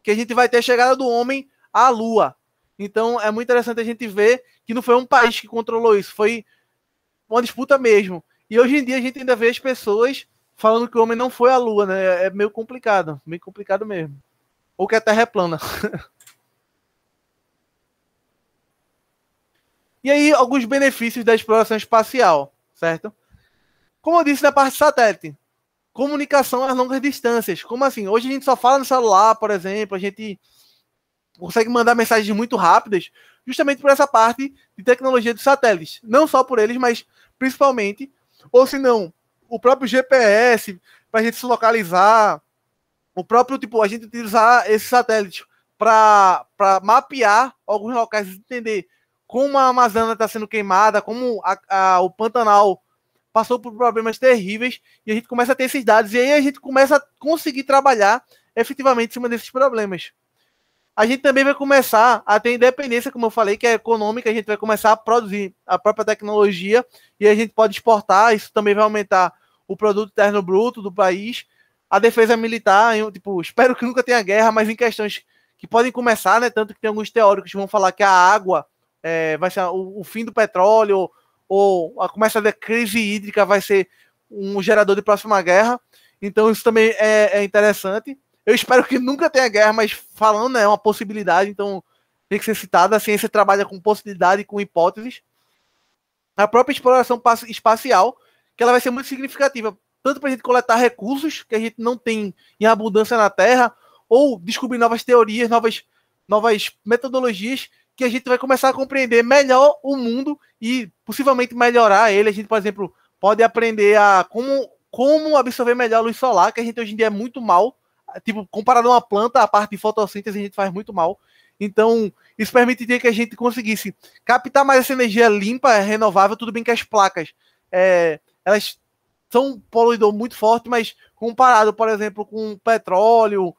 que a gente vai ter a chegada do homem à Lua. Então é muito interessante a gente ver que não foi um país que controlou isso, foi uma disputa mesmo. E hoje em dia a gente ainda vê as pessoas falando que o homem não foi à Lua, né? É meio complicado mesmo. Ou que a Terra é plana. E aí, alguns benefícios da exploração espacial, certo? Como eu disse na parte satélite, comunicação às longas distâncias. Como assim? Hoje a gente só fala no celular, por exemplo, a gente consegue mandar mensagens muito rápidas, justamente por essa parte de tecnologia dos satélites. Não só por eles, mas principalmente, ou se não, o próprio GPS, para a gente se localizar, o próprio, tipo, a gente utilizar esse satélite para mapear alguns locais, entender como a Amazônia está sendo queimada, como o Pantanal passou por problemas terríveis, e a gente começa a ter esses dados, e aí a gente começa a conseguir trabalhar efetivamente em cima desses problemas. A gente também vai começar a ter independência, como eu falei, que é econômica, a gente vai começar a produzir a própria tecnologia e a gente pode exportar, isso também vai aumentar o produto interno bruto do país. A defesa militar, tipo, espero que nunca tenha guerra, mas em questões que podem começar, né? Tanto que tem alguns teóricos que vão falar que a água vai ser o fim do petróleo, ou a começa da crise hídrica vai ser um gerador de próxima guerra. Então isso também é interessante. Eu espero que nunca tenha guerra, mas falando é uma possibilidade, então tem que ser citada. A ciência trabalha com possibilidade e com hipóteses. A própria exploração espacial, que ela vai ser muito significativa, tanto para a gente coletar recursos que a gente não tem em abundância na Terra, ou descobrir novas teorias, novas metodologias, que a gente vai começar a compreender melhor o mundo e possivelmente melhorar ele. A gente, por exemplo, pode aprender a como absorver melhor a luz solar, que a gente hoje em dia é muito mal. Tipo, comparado a uma planta, a parte de fotossíntese a gente faz muito mal. Então, isso permitiria que a gente conseguisse captar mais essa energia limpa, renovável. Tudo bem que as placas, elas são um poluidor muito forte, mas comparado, por exemplo, com petróleo,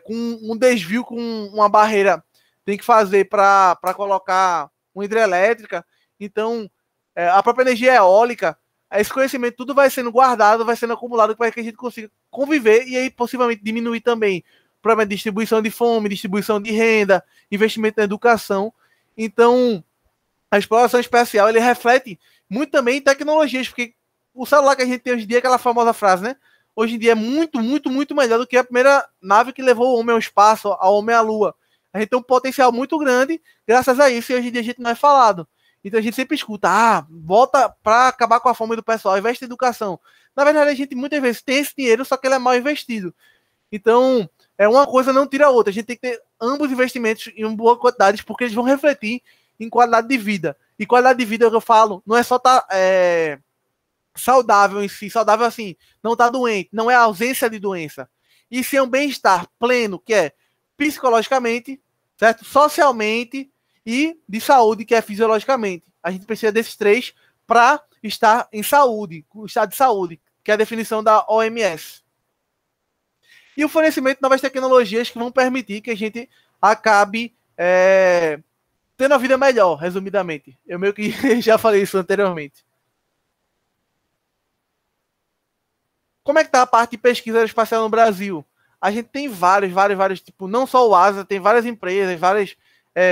com um desvio, com uma barreira, tem que fazer para colocar uma hidrelétrica. Então, a própria energia eólica, esse conhecimento tudo vai sendo guardado, vai sendo acumulado para que a gente consiga conviver e aí possivelmente diminuir também o problema de distribuição de fome, distribuição de renda, investimento na educação. Então, a exploração espacial, ele reflete muito também em tecnologias, porque o celular que a gente tem hoje em dia, aquela famosa frase, né? Hoje em dia é muito, muito, muito melhor do que a primeira nave que levou o homem ao espaço, ao homem à lua. A gente tem um potencial muito grande graças a isso, e hoje em dia a gente não é falado. Então a gente sempre escuta, volta para acabar com a fome do pessoal, investe em educação. Na verdade, a gente muitas vezes tem esse dinheiro, só que ele é mal investido. Então, uma coisa não tira a outra. A gente tem que ter ambos investimentos em boa quantidade, porque eles vão refletir em qualidade de vida. E qualidade de vida, que eu falo, não é só estar saudável em si, saudável assim, não estar doente, não é a ausência de doença. E sim um bem-estar pleno, que é psicologicamente, certo? Socialmente e de saúde, que é fisiologicamente. A gente precisa desses três para estar em saúde, o estado de saúde, que é a definição da OMS. E o fornecimento de novas tecnologias que vão permitir que a gente acabe tendo a vida melhor, resumidamente. Eu meio que já falei isso anteriormente. Como é que está a parte de pesquisa aeroespacial no Brasil? A gente tem vários, tipo, não só o ASA, tem várias empresas, várias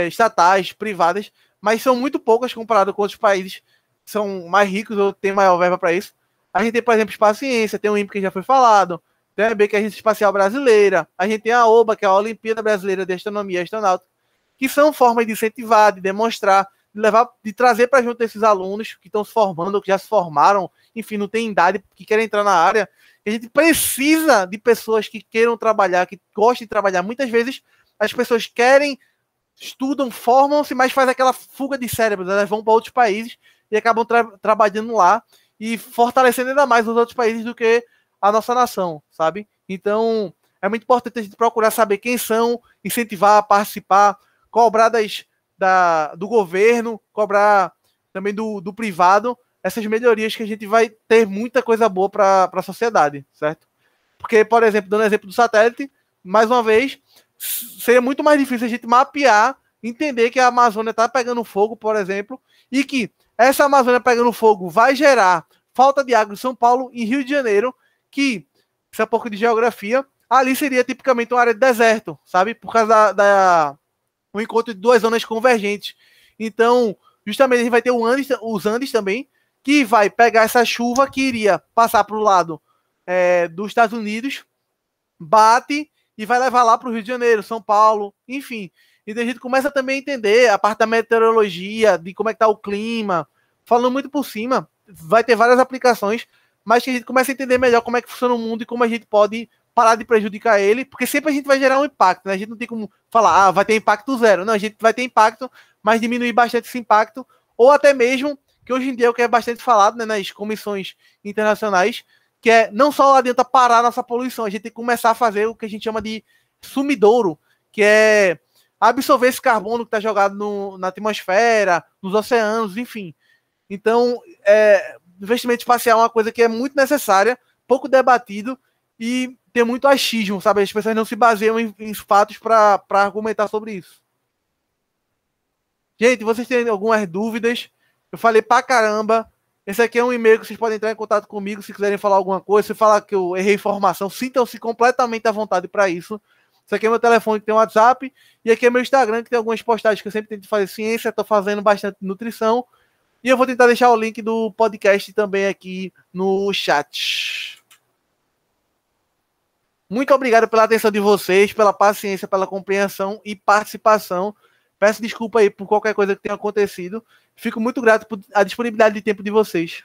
estatais, privadas, mas são muito poucas comparado com outros países que são mais ricos ou têm maior verba para isso. A gente tem, por exemplo, Espaço Ciência, tem o INPE que já foi falado, tem a EB, que é a Agência Espacial Brasileira, a gente tem a OBA, que é a Olimpíada Brasileira de Astronomia e Astronáutica, que são formas de incentivar, de demonstrar, de trazer para junto esses alunos que estão se formando, que já se formaram, enfim, não tem idade, que querem entrar na área. A gente precisa de pessoas que queiram trabalhar, que gostem de trabalhar. Muitas vezes as pessoas querem, estudam, formam-se, mas faz aquela fuga de cérebros, elas vão para outros países e acabam trabalhando lá e fortalecendo ainda mais os outros países do que a nossa nação, sabe? Então, é muito importante a gente procurar saber quem são, incentivar, participar, cobrar do governo, cobrar também do privado, essas melhorias que a gente vai ter muita coisa boa para a sociedade, certo? Porque, por exemplo, dando exemplo do satélite, mais uma vez, seria muito mais difícil a gente mapear, entender que a Amazônia está pegando fogo, por exemplo, e que essa Amazônia pegando fogo vai gerar falta de água em São Paulo e Rio de Janeiro, que, isso é um pouco de geografia, ali seria tipicamente uma área de deserto, sabe? Por causa o encontro de duas zonas convergentes. Então, justamente a gente vai ter os Andes também, que vai pegar essa chuva que iria passar para o lado dos Estados Unidos, bate e vai levar lá para o Rio de Janeiro, São Paulo, enfim. E a gente começa também a entender a parte da meteorologia, de como é que está o clima, falando muito por cima, vai ter várias aplicações, mas que a gente começa a entender melhor como é que funciona o mundo e como a gente pode parar de prejudicar ele, porque sempre a gente vai gerar um impacto, né? A gente não tem como falar, vai ter impacto zero. Não, a gente vai ter impacto, mas diminuir bastante esse impacto, ou até mesmo, que hoje em dia é o que é bastante falado, né, nas comissões internacionais, que não só adianta parar a nossa poluição, a gente tem que começar a fazer o que a gente chama de sumidouro, que é absorver esse carbono que está jogado na atmosfera, nos oceanos, enfim. Então, investimento espacial é uma coisa que é muito necessária, pouco debatido e tem muito achismo, sabe? As pessoas não se baseiam em fatos para argumentar sobre isso. Gente, vocês têm algumas dúvidas? Eu falei pra caramba. Esse aqui é um e-mail que vocês podem entrar em contato comigo se quiserem falar alguma coisa. Se falar que eu errei informação, sintam-se completamente à vontade para isso. Esse aqui é meu telefone que tem um WhatsApp. E aqui é meu Instagram, que tem algumas postagens que eu sempre tento fazer ciência. Estou fazendo bastante nutrição. E eu vou tentar deixar o link do podcast também aqui no chat. Muito obrigado pela atenção de vocês, pela paciência, pela compreensão e participação. Peço desculpa aí por qualquer coisa que tenha acontecido. Fico muito grato por a disponibilidade de tempo de vocês.